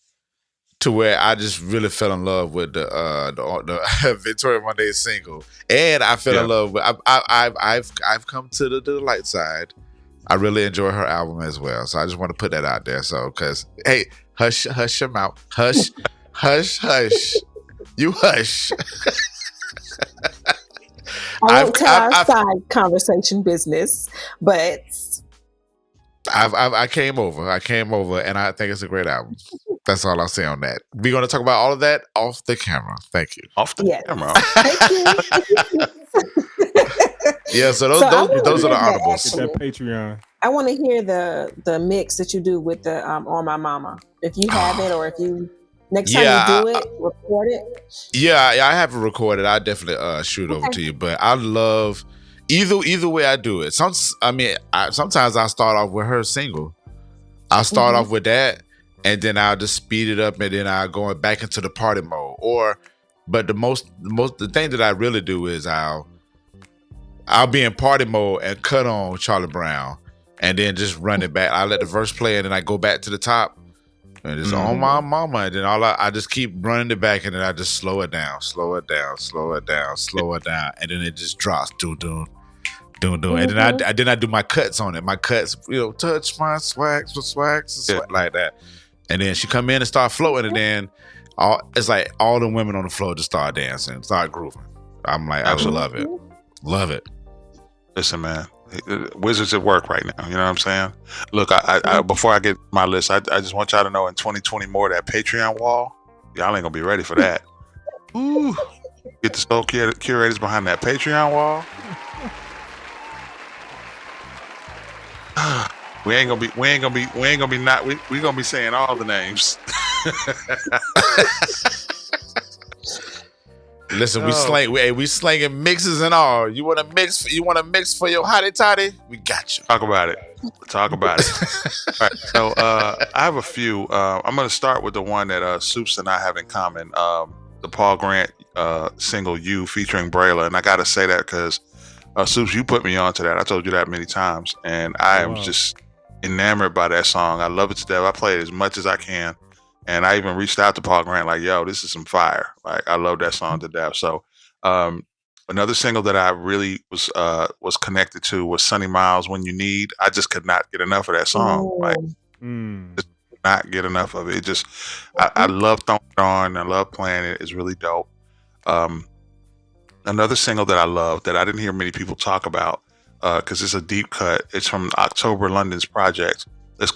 to where I just really fell in love with the Victoria Monday single, and I fell in love with. I've come to the light side. I really enjoy her album as well, so I just want to put that out there. So, because hey, hush your mouth, hush, you hush. I won't tell our side conversation business, but I came over, and I think it's a great album. That's all I'll say on that. We're going to talk about all of that off the camera. Thank you. Off the camera. Thank you. Yeah, so those are the honorables. That Patreon. I want to hear the mix that you do with the On My Mama. If you have it, or if you next time you do it, record it. Yeah, I have it recorded. I definitely shoot over to you. But I love either way I do it. Sometimes I start off with her single. I'll start off with that, and then I'll just speed it up, and then I'll go back into the party mode. But the thing that I really do is I'll be in party mode and cut on Charlie Brown, and then just run it back. I let the verse play, and then I go back to the top, and it's On My Mama, and then I just keep running it back, and then I just slow it down, and then it just drops, doom. And then I do my cuts on it. My cuts, touch my swags like that. And then she come in and start floating, and then it's like all the women on the floor just start dancing, start grooving. I'm like, I love it. Love it. Listen, man, Wizards at work right now. You know what I'm saying? Look, I before I get my list, I just want y'all to know in 2020 more that Patreon wall, y'all ain't gonna be ready for that. Ooh. Get the Soul Curators behind that Patreon wall. We ain't gonna be saying all the names. Listen, we slanging mixes and all. You want to mix for your hottie toddy? We got you. Talk about it. All right. So I have a few. I'm gonna start with the one that Soups and I have in common. The Paul Grant single "You" featuring Brayla, and I gotta say that because Soups, you put me onto that. I told you that many times, and I am just enamored by that song. I love it to death. I play it as much as I can, and I even reached out to Paul Grant like, "Yo, this is some fire!" Like, I love that song to death. So, another single that I really was connected to was Sonny Miles' "When You Need." I just could not get enough of that song. Like, just could not get enough of it. It just, I love throwing it on. I love playing it. It's really dope. Another single that I love that I didn't hear many people talk about because it's a deep cut. It's from October London's project. The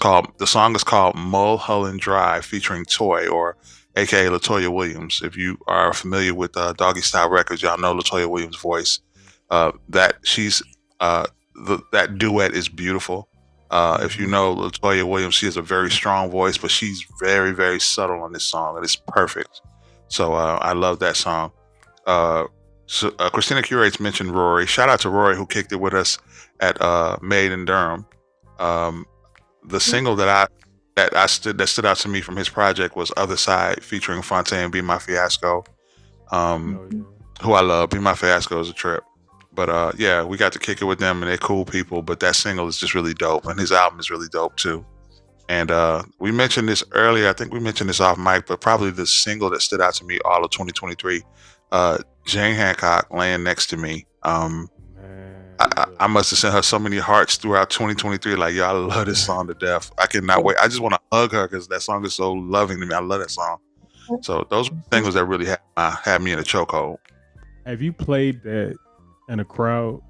song is called Mulholland Drive featuring Toy, or aka LaToya Williams. If you are familiar with Doggy Style Records, y'all know LaToya Williams' voice. That duet is beautiful. If you know LaToya Williams, she has a very strong voice, but she's very, very subtle on this song, and it's perfect. So I love that song. Christina Curates mentioned Rory. Shout out to Rory who kicked it with us at Made in Durham. The single that stood out to me from his project was "Other Side" featuring Fontaine Be My Fiasco, who I love. Be My Fiasco is a trip. But yeah, we got to kick it with them, and they're cool people. But that single is just really dope, and his album is really dope too. And we mentioned this earlier. I think we mentioned this off mic, but probably the single that stood out to me all of 2023. Jane Hancock, "Laying Next to Me." I must have sent her so many hearts throughout 2023. Like, yo, I love this song to death. I cannot wait. I just want to hug her because that song is so loving to me. I love that song. So those are things that really had me in a chokehold. Have you played that in a crowd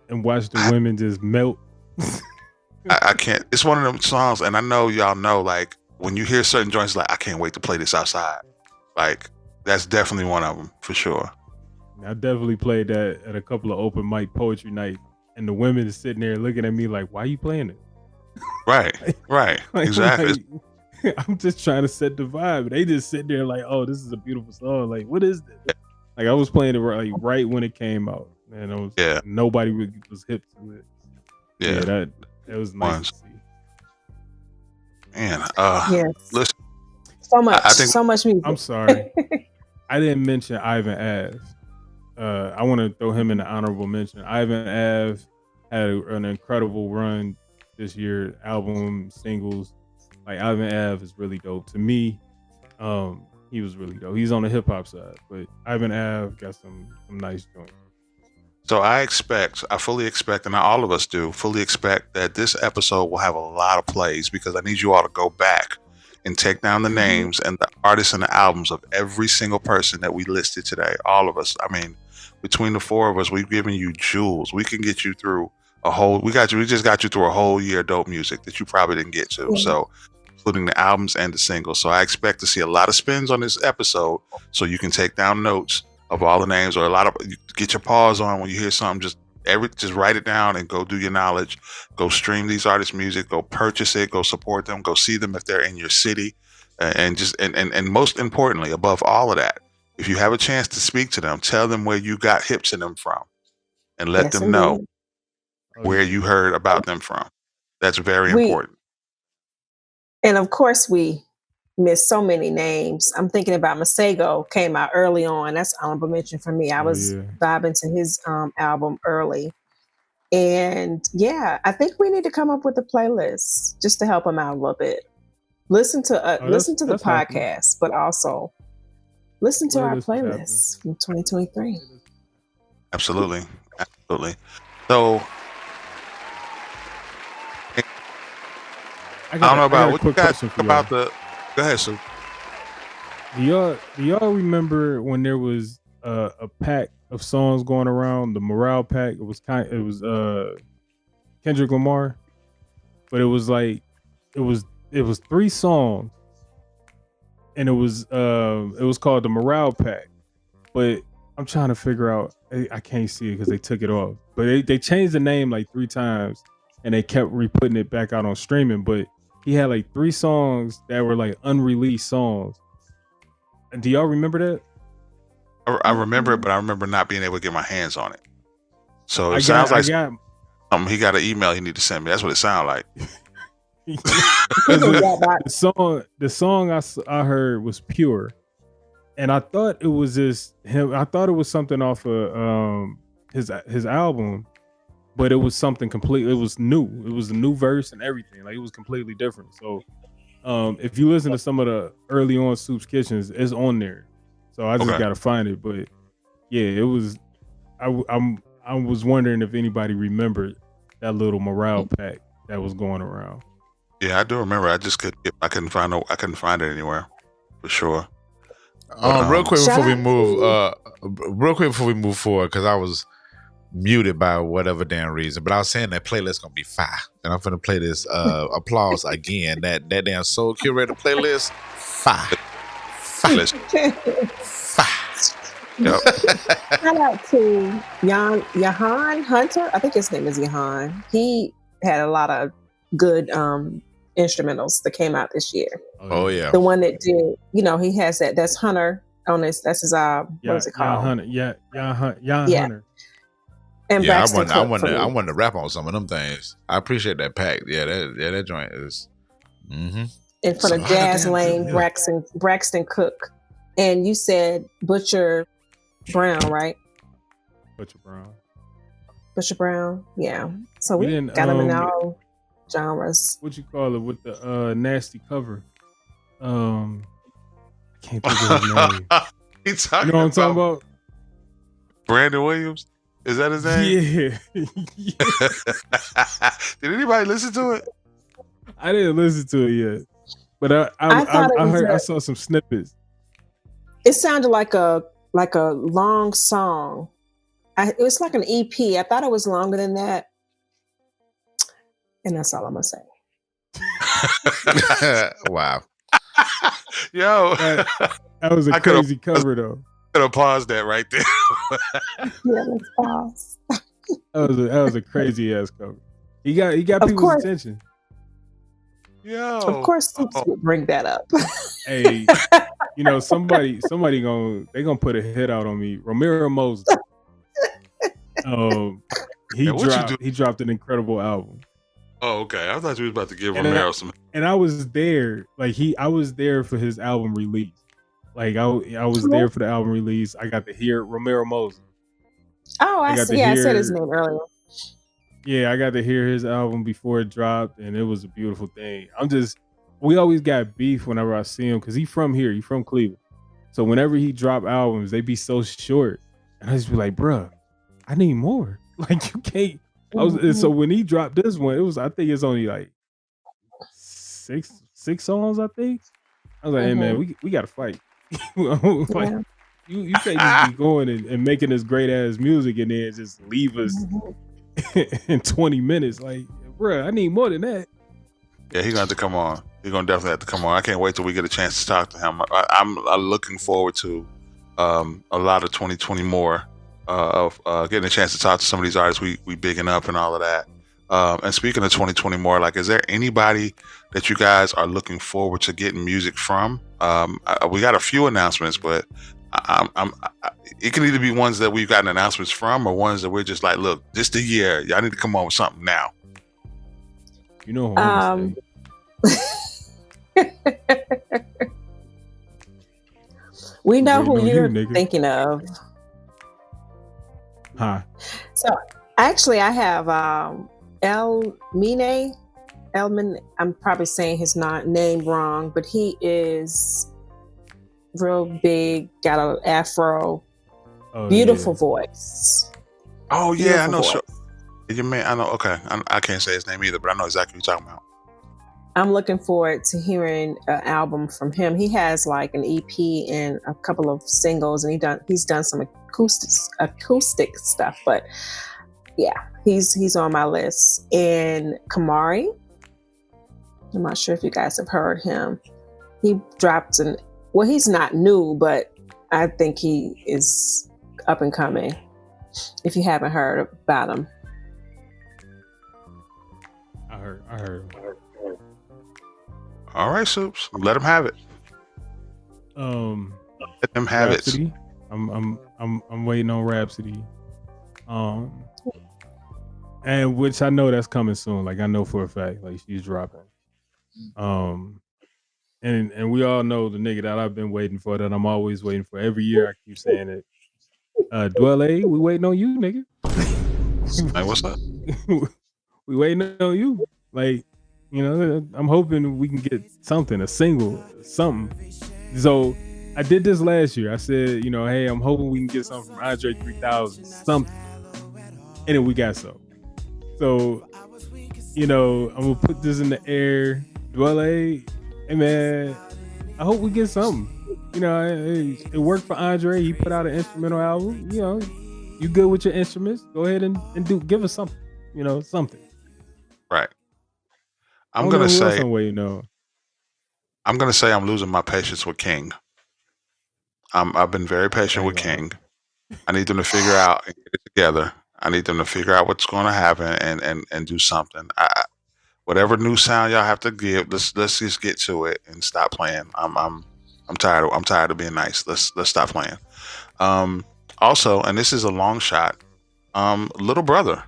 and watched the women just melt? I can't. It's one of them songs, and I know y'all know, like, when you hear certain joints, like, I can't wait to play this outside. Like, that's definitely one of them for sure. I definitely played that at a couple of open mic poetry nights, and the women is sitting there looking at me like, "Why are you playing it?" Right, exactly. I'm just trying to set the vibe. They just sit there like, "Oh, this is a beautiful song. Like, what is this?" Like, I was playing it right when it came out, and it was nobody really was hip to it. Yeah, that was nice to see. Man, yes. Listen, so much music. I'm sorry, I didn't mention Ivan Ave. I want to throw him in the honorable mention. Ivan Ave had an incredible run this year. Album, singles. Like, Ivan Ave is really dope to me. He was really dope. He's on the hip hop side, but Ivan Ave got some nice joints. So I fully expect, and all of us do, fully expect that this episode will have a lot of plays because I need you all to go back and take down the names and the artists and the albums of every single person that we listed today. All of us. I mean, between the four of us, we've given you jewels. We can get you through we just got you through a whole year of dope music that you probably didn't get to. So, including the albums and the singles. So I expect to see a lot of spins on this episode so you can take down notes of all the names, or get your pause on when you hear something. Just write it down and go do your knowledge. Go stream these artists' music. Go purchase it. Go support them. Go see them if they're in your city. And most importantly, above all of that, if you have a chance to speak to them, tell them where you got hip to them from, and let them know where you heard about them from. That's very important. And of course, we missed so many names. I'm thinking about Masego, came out early on. That's honorable mention for me. I was vibing to his album early. And yeah, I think we need to come up with a playlist just to help him out a little bit. Listen to the podcast, but also listen to our playlists from 2023. Absolutely. So I don't know about what you guys think about the. Go ahead, Sue. Do y'all remember when there was a pack of songs going around, the Morale pack? It was Kendrick Lamar, but it was 3 songs, and it was called the Morale pack. But I'm trying to figure out. I can't see it because they took it off. But they changed the name like 3 times, and they kept re-putting it back out on streaming. But he had like 3 songs that were like unreleased songs. And do y'all remember that? I remember it, but I remember not being able to get my hands on it. So it sounds like he got an email he need to send me. That's what it sounds like. the song I heard was Pure, and I thought it was just him. I thought it was something off of his album, but it was something completely. It was new. It was a new verse and everything. Like it was completely different. So if you listen to some of the early on Soup's Kitchens, it's on there. So I just gotta find it. But yeah, it was. I was wondering if anybody remembered that little morale pack that was going around. Yeah, I do remember. I just couldn't find it anywhere for sure. Real quick before we move forward, because I was muted by whatever damn reason, but I was saying that playlist gonna be fire, and I'm gonna play this applause again. That damn Soul Curator playlist, fire. Yep. Shout out to Jahan Hunter. I think his name is Jahan. He had a lot of good instrumentals that came out this year. Oh yeah, the one that did. He has that. That's Hunter on this. That's his what is it called? Hunter. Hunter. And yeah, I wanted to rap on some of them things. I appreciate that pack. Yeah, that joint is. Mm-hmm. And for the Jazz Lane, Braxton Cook, and you said Butcher Brown, right? Butcher Brown, yeah. So we got him in all genres. What you call it with the nasty cover? I can't think of his name. You know what I'm talking about? Brandon Williams? Is that his name? Yeah. Did anybody listen to it? I didn't listen to it yet, but I saw some snippets. It sounded like a long song. It was like an EP. I thought it was longer than that, and that's all I'm gonna say. Wow. Yo, that was a crazy cover though. Could have paused that right there. Yeah, let's pause. That was a crazy ass cover. He got people's attention. Yo, of course, would bring that up. Hey, somebody gonna put a hit out on me. Romero Moses. He dropped an incredible album. Oh, okay. I thought you was about to give Romero some. And I was there, I was there for his album release. Like I was there for the album release. I got to hear Romero Moses. Oh, I see. I said his name earlier. Yeah, I got to hear his album before it dropped, and it was a beautiful thing. We always got beef whenever I see him because he's from here. He's from Cleveland. So whenever he drop albums, they be so short. And I just be like, bruh, I need more. Like you can't. So when he dropped this one, I think it's only like six songs, I think. I was like, hey man, we got to fight. Like, you can't just be going and making this great ass music and then just leave us in 20 minutes. Like, bruh, I need more than that. Yeah, he's gonna have to come on. He's gonna definitely have to come on. I can't wait till we get a chance to talk to him. I'm looking forward to a lot of 2020 more of getting a chance to talk to some of these artists we bigging up and all of that. And speaking of 2020 more, like, is there anybody that you guys are looking forward to getting music from? We got a few announcements, but it can either be ones that we've gotten announcements from or ones that we're just like, look, this the year. Y'all need to come on with something now. You know what I'm we know who you're thinking of. Huh. So actually I have Elmin. I'm probably saying his name wrong, but he is real big, got an afro, beautiful voice. Oh yeah, beautiful I know. Sure. Your man, I know. Okay, I can't say his name either, but I know exactly what you're talking about. I'm looking forward to hearing an album from him. He has like an EP and a couple of singles, and he's done some acoustic stuff. But yeah, he's on my list. And Kamari, I'm not sure if you guys have heard him. He dropped he's not new, but I think he is up and coming. If you haven't heard about him. I heard. All right, Soups. Let them have it. Let them have Rhapsody. it. I'm waiting on Rhapsody. And which I know that's coming soon. Like I know for a fact, like she's dropping. And we all know the nigga that I've been waiting for, that I'm always waiting for. Every year I keep saying it. Dwelle, we waiting on you, nigga. Hey, what's up? We waiting on you. Like, you know, I'm hoping we can get something, a single, something. So I did this last year. I said, you know, hey, I'm hoping we can get something from Andre 3000, something. And then we got some. So, you know, I'm gonna put this in the air. Dwelle, hey man, I hope we get something. You know, it worked for Andre. He put out an instrumental album. You know, you good with your instruments? Go ahead and give us something. You know, something. Right. I'm gonna say I'm losing my patience with King. I've been very patient with King. I need them to figure out and get it together. I need them to figure out what's going to happen and do something. Whatever new sound y'all have to give, let's just get to it and stop playing. I'm tired of being nice. Let's stop playing. Also, and this is a long shot. Little Brother.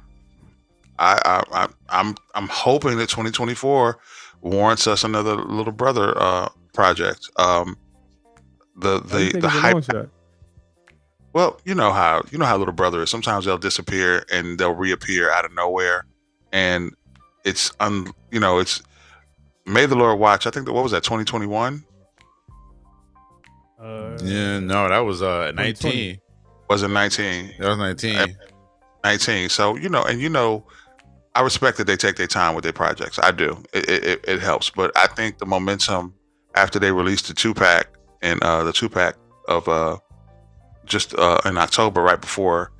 I'm hoping that 2024 warrants us another Little Brother project. The hype. Well, you know how Little Brother is. Sometimes they'll disappear and they'll reappear out of nowhere, and it's May the Lord watch. I think what was that, 2021? Yeah, no, that was 19. Was it 19? That was 19. 19. So I respect that they take their time with their projects. I do. It helps, but I think the momentum after they released the 2-pack and the 2-pack of just in October, right before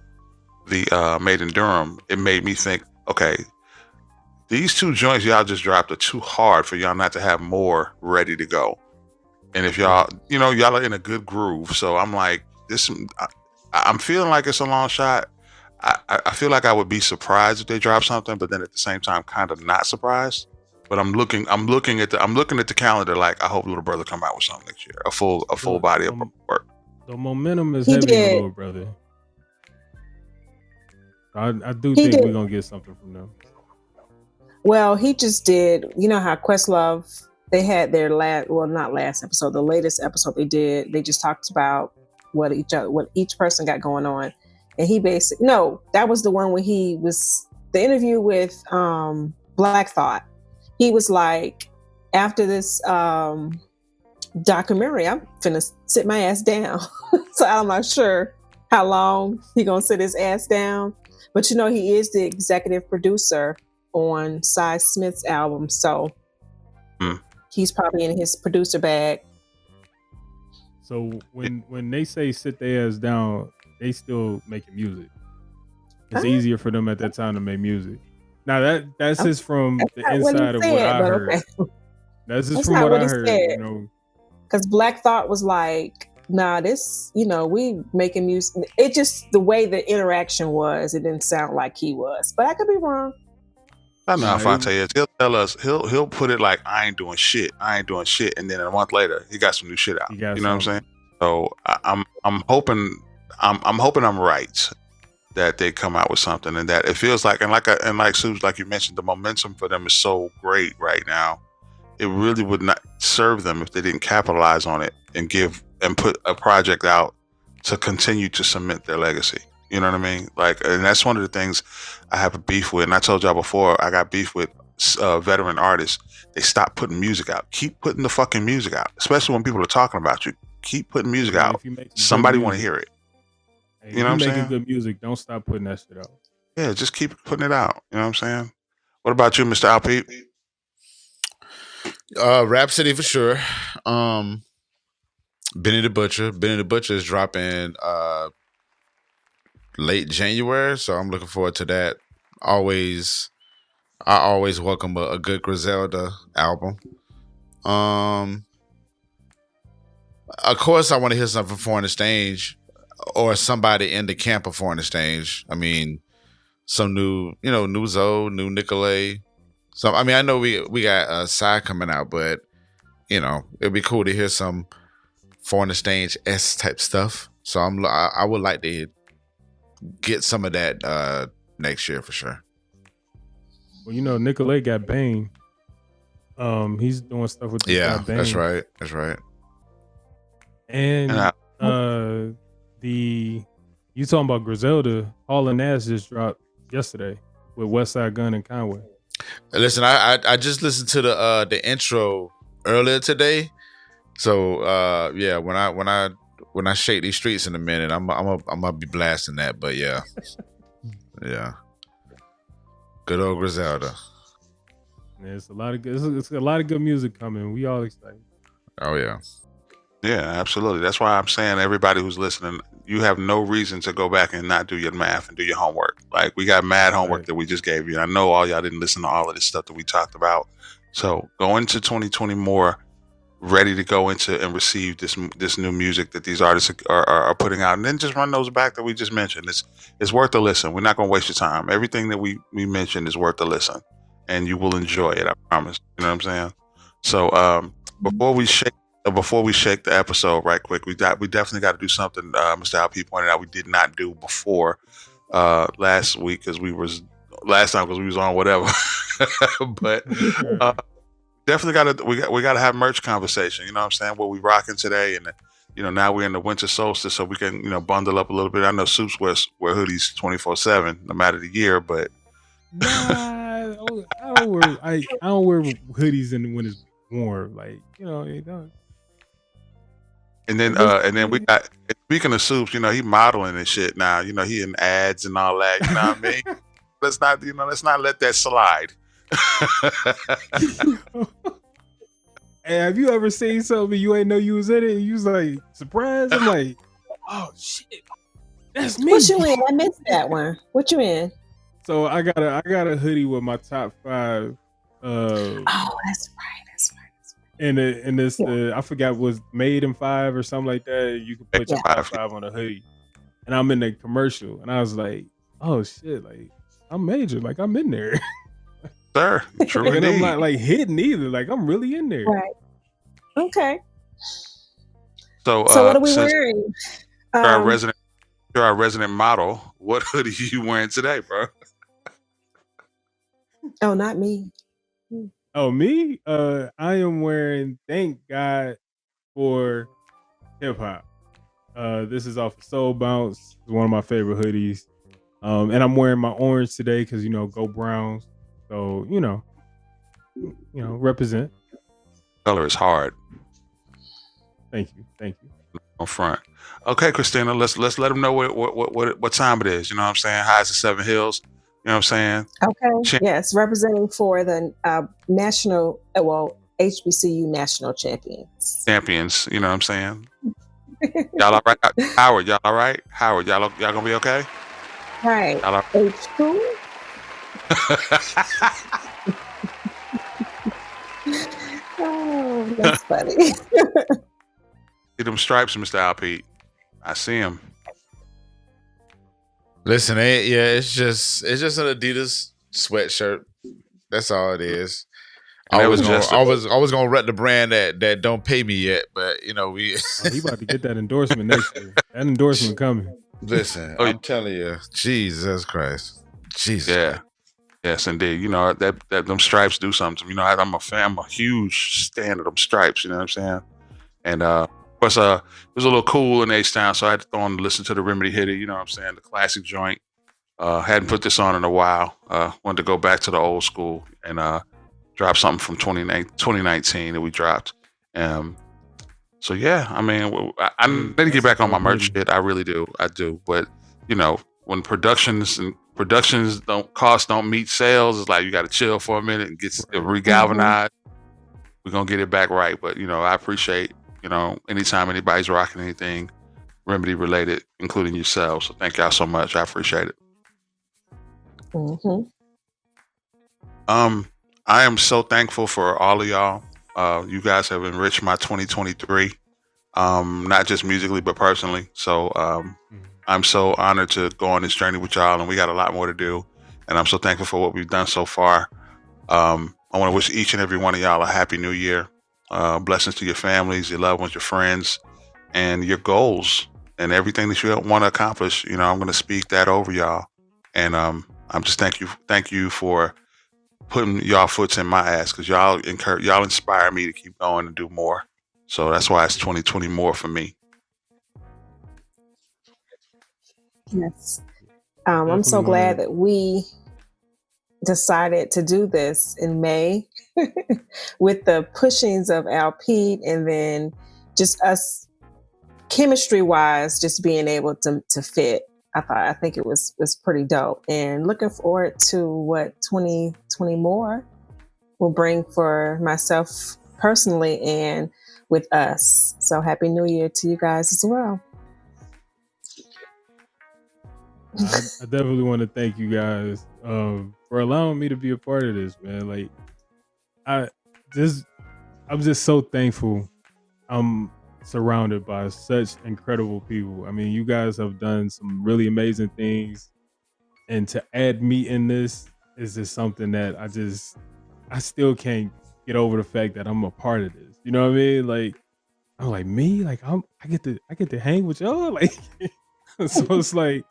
the Made in Durham, it made me think, okay, these 2 joints y'all just dropped are too hard for y'all not to have more ready to go. And if y'all are in a good groove, so I'm like, I'm feeling like it's a long shot. I feel like I would be surprised if they drop something, but then at the same time, kind of not surprised. But I'm looking at the calendar like, I hope Little Brother come out with something next year, a full body of work. The momentum is heavy on Little Brother. I do think we're gonna get something from them. Well, he just did. You know how Questlove, they had their not last episode, the latest episode they did. They just talked about what each person got going on, and he that was the one where he was the interview with Black Thought. He was like, after this documentary, I'm finna sit my ass down. So I'm not sure how long he gonna sit his ass down, but he is the executive producer on Cy Smith's album, so he's probably in his producer bag. So when they say sit their ass down, they still making music. It's easier for them at that time to make music. Now that's just from the inside of what I heard. Okay. That's just from what I heard. Because Black Thought was like, nah, this, we making music. It just, the way the interaction was, it didn't sound like he was. But I could be wrong. I know how Fonte is. He'll tell us, he'll put it like, I ain't doing shit. And then a month later, he got some new shit out. You know what I'm saying? So I'm hoping I'm right that they come out with something, and that it feels like, and like Suze, like you mentioned, the momentum for them is so great right now. It really would not serve them if they didn't capitalize on it and put a project out to continue to cement their legacy. You know what I mean? Like, and that's one of the things I have a beef with. And I told y'all before, I got beef with veteran artists. They stop putting music out. Keep putting the fucking music out, especially when people are talking about you. Keep putting music out. Somebody want to hear it. Hey, you know what I'm saying? Making good music, don't stop putting that shit out. Yeah, just keep putting it out. You know what I'm saying? What about you, Mr. R.I.P? Rhapsody for sure. Benny the Butcher is dropping late January, so I'm looking forward to that. I always welcome a good Griselda album. Of course, I want to hear something from Foreign Exchange. or somebody in the camp of Foreign Exchange. I mean, some new Zoe, new Nicolay. So I mean, I know we got a side coming out, but it'd be cool to hear some Foreign Exchange S type stuff. So I would like to get some of that next year for sure. Well, Nicolay got Bane. He's doing stuff with this guy Bane. That's right. And you talking about Griselda? Hall and Nash just dropped yesterday with West Side Gun and Conway. Listen, I just listened to the intro earlier today. So when I shake these streets in a minute, I'm gonna be blasting that. But yeah. Good old Griselda. Yeah, it's a lot of good music coming. We all excited. Oh yeah. Yeah, absolutely. That's why I'm saying everybody who's listening, you have no reason to go back and not do your math and do your homework. Like, we got mad homework that we just gave you. I know all y'all didn't listen to all of this stuff that we talked about. So go into 2020 more ready to go into and receive this new music that these artists are putting out, and then just run those back that we just mentioned. It's worth a listen. We're not going to waste your time. Everything that we mentioned is worth a listen, and you will enjoy it. I promise. You know what I'm saying? So before we shake the episode right quick, we definitely got to do something. Mr. R.I.P pointed out we did not do before last week because we was on whatever, but. Definitely we gotta have merch conversation. You know what I'm saying? What we rocking today, and now we're in the winter solstice, so we can bundle up a little bit. I know Soups wear hoodies 24/7, no matter the year, but I don't wear hoodies when it's warm. Like you don't. And then we got, speaking of Soups, he modeling and shit now. He in ads and all that. You know what I mean? Let's not let that slide. Hey, have you ever seen something you ain't know you was in it and you was like surprised? I'm like, oh shit, that's me. What you in? I missed that one. What you in? So I got a hoodie with my top 5. Oh, that's right. And this I forgot, was made in 5 or something like that. You could put your top 5 on a hoodie, and I'm in the commercial, and I was like, oh shit, like I'm major, like I'm in there. Sir, true and indeed. I'm not like hidden either. Like I'm really in there. Right. Okay. So what are we wearing? You're our resident model. What hoodie are you wearing today, bro? Oh, not me. Oh, me? I am wearing Thank God for Hip Hop. This is off of Soul Bounce. It's one of my favorite hoodies. And I'm wearing my orange today because go Browns. So, represent. Color is hard. Thank you. On front. Okay, Christina, let's let them know what time it is. You know what I'm saying? Highs to 7 Hills. You know what I'm saying? Okay. Yes, representing for the national, HBCU national champions. Champions. You know what I'm saying? Y'all all right? Howard, y'all all right? Howard, y'all gonna be okay? Right. H2. Oh, that's funny. See them stripes, Mr. R.I.P. I see them. Listen, it's just an Adidas sweatshirt. That's all it is. I was gonna rep the brand that don't pay me yet, but he about to get that endorsement next year. That endorsement coming. Listen, I'm telling you, Jesus Christ, Jesus. Yeah. Yes, indeed. That them stripes do something to me. I'm a huge fan of them stripes. You know what I'm saying? And of course, it was a little cool in H-Town, so I had to throw on to listen to the Remedy Hit It. You know what I'm saying? The classic joint. Hadn't put this on in a while. Wanted to go back to the old school and drop something from 2019 that we dropped. So yeah, I mean, I need to get back on my merch shit. I really do. I do. But when productions don't meet sales, it's like you got to chill for a minute and get regalvanized. We're gonna get it back right. But I appreciate anytime anybody's rocking anything Remedy related, including yourselves. So thank y'all so much. I appreciate it. Mm-hmm. I am so thankful for all of y'all. You guys have enriched my 2023. not just musically, but personally. So I'm so honored to go on this journey with y'all, and we got a lot more to do. And I'm so thankful for what we've done so far. I want to wish each and every one of y'all a happy new year. Blessings to your families, your loved ones, your friends, and your goals, and everything that you want to accomplish. I'm going to speak that over y'all. And I'm just thank you for putting y'all foots in my ass, because y'all inspire me to keep going and do more. So that's why it's 2020 more for me. Yes. I'm so glad that we decided to do this in May with the pushings of R.I.P, and then just us chemistry wise, just being able to fit. I think it was pretty dope, and looking forward to what 2020 more will bring for myself personally and with us. So happy New Year to you guys as well. I definitely want to thank you guys for allowing me to be a part of this, man. Like, I'm just so thankful. I'm surrounded by such incredible people. I mean, you guys have done some really amazing things, and to add me in this is just something that I still can't get over the fact that I'm a part of this. You know what I mean? Like, I'm like, me, like I get to hang with y'all, like. So it's like,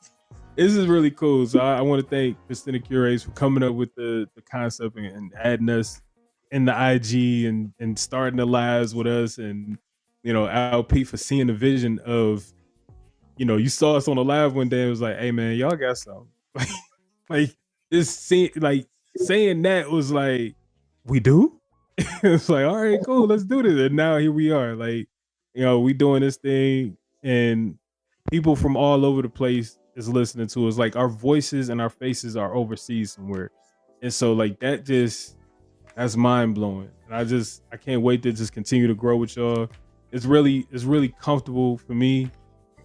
this is really cool. So I want to thank Christina Curates for coming up with the concept and adding us in the IG and starting the lives with us, and R.I.P for seeing the vision of, you saw us on the live one day and was like, hey man, y'all got something. like this saying that was like, we do? It's like, all right, cool, let's do this. And now here we are. Like, we doing this thing, and people from all over the place is listening to us. Like, our voices and our faces are overseas somewhere. And so like that's mind blowing. And I can't wait to just continue to grow with y'all. It's really comfortable for me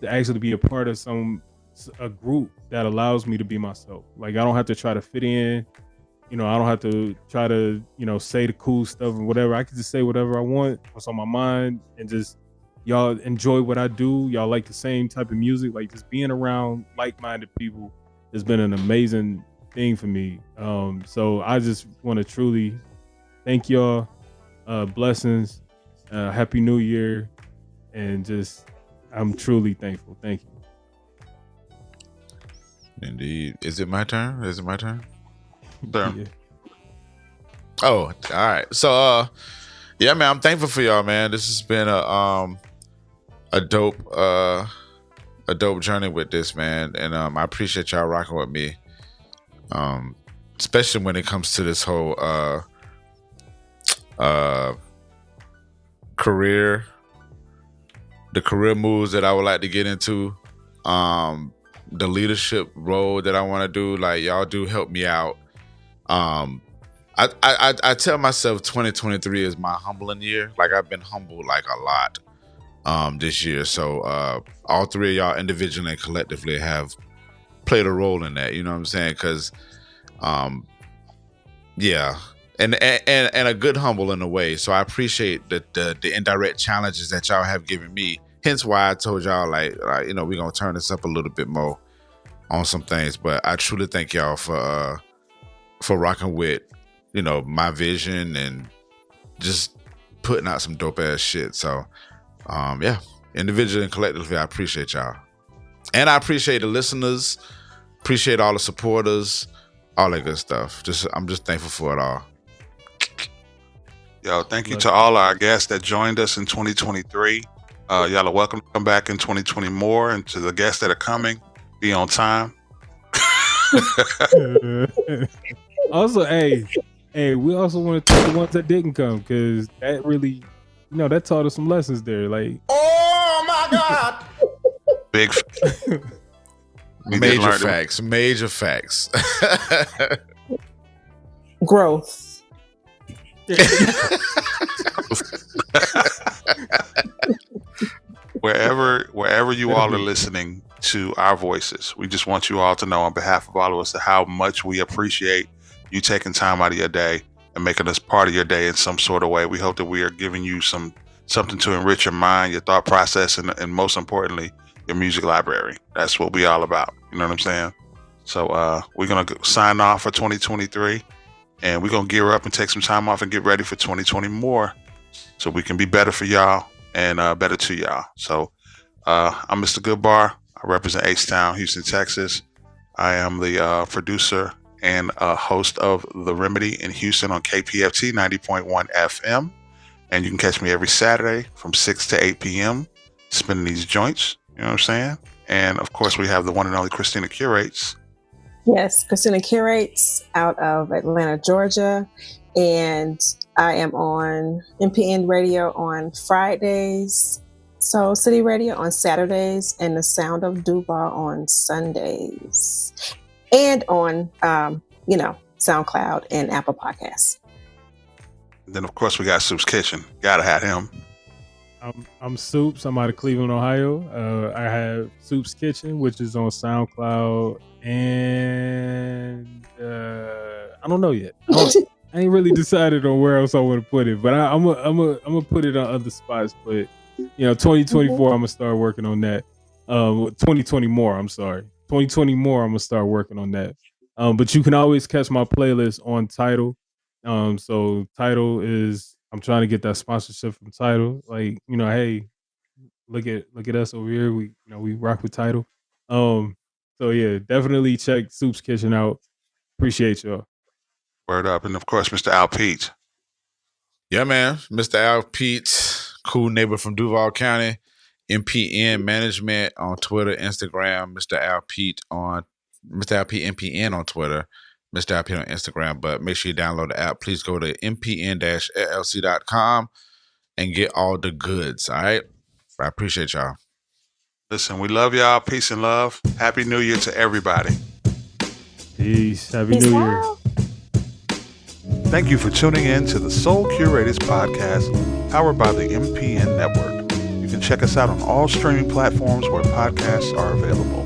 to actually be a part of a group that allows me to be myself. Like, I don't have to try to fit in. I don't have to try to, say the cool stuff and whatever. I can just say whatever I want, what's on my mind, and just y'all enjoy what I do. Y'all like the same type of music. Like, just being around like-minded people has been an amazing thing for me. So I just want to truly thank y'all. Blessings. Happy New Year. And just, I'm truly thankful. Thank you. Indeed. Is it my turn? Sure. Yeah. Oh, all right. So, yeah, man, I'm thankful for y'all, man. This has been a dope journey with this, man, and I appreciate y'all rocking with me, especially when it comes to this whole career moves that I would like to get into, the leadership role that I want to do. Like, y'all do help me out. I tell myself 2023 is my humbling year. Like, I've been humbled like a lot this year. So all three of y'all individually and collectively have played a role in that. You know what I'm saying? Because yeah, and a good humble in a way. So I appreciate the indirect challenges that y'all have given me. Hence why I told y'all, like we're gonna turn this up a little bit more on some things. But I truly thank y'all for rocking with my vision and just putting out some dope ass shit. So yeah, individually and collectively, I appreciate y'all, and I appreciate the listeners, appreciate all the supporters, all that good stuff. I'm just thankful for it all. Yo, thank you to all our guests that joined us in 2023. Y'all are welcome to come back in 2020 more, and to the guests that are coming, be on time. Also, hey, we also want to thank the ones that didn't come, because that really, that taught us some lessons there. Like, oh my God, big major facts. Growth. Wherever you all are listening to our voices, we just want you all to know, on behalf of all of us, how much we appreciate you taking time out of your day and making us part of your day in some sort of way. We hope that we are giving you some something to enrich your mind, your thought process, and most importantly, your music library. That's what we all about. You know what I'm saying? So we're going to sign off for 2023, and we're going to gear up and take some time off and get ready for 2020 more, so we can be better for y'all and better to y'all. So I'm Mr. Goodbar. I represent H-Town, Houston, Texas. I am the producer and host of The Remedy in Houston on KPFT 90.1 FM. And you can catch me every Saturday from 6 to 8 p.m. spinning these joints. You know what I'm saying? And of course, we have the one and only Christina Curates. Yes, Christina Curates out of Atlanta, Georgia. And I am on MPN Radio on Fridays, Soul City Radio on Saturdays, and The Sound of Duval on Sundays. And on, SoundCloud and Apple Podcasts. Then, of course, we got Soup's Kitchen. Gotta have him. I'm Soups. I'm out of Cleveland, Ohio. I have Soup's Kitchen, which is on SoundCloud, and I don't know yet. I ain't really decided on where else I want to put it, but I'm gonna put it on other spots. But 2024, I'm gonna start working on that. 2020 more. I'm sorry, 2020 more. I'm gonna start working on that. But you can always catch my playlist on Tidal. So Tidal is. I'm trying to get that sponsorship from Tidal. Like, hey, look at us over here. We rock with Tidal. So yeah, definitely check Soup's Kitchen out. Appreciate y'all. Word up. And of course, Mr. Al Pete. Yeah, man. Mr. Al Pete, cool neighbor from Duval County. MPN Management on Twitter, Instagram. Mr. Al Pete MPN on Twitter. Mr. Al Pete on Instagram. But make sure you download the app. Please go to mpn-llc.com and get all the goods. All right. I appreciate y'all. Listen, we love y'all. Peace and love. Happy New Year to everybody. Peace. Happy New Year. Thank you for tuning in to the Soul Curators podcast, powered by the MPN Network. You can check us out on all streaming platforms where podcasts are available.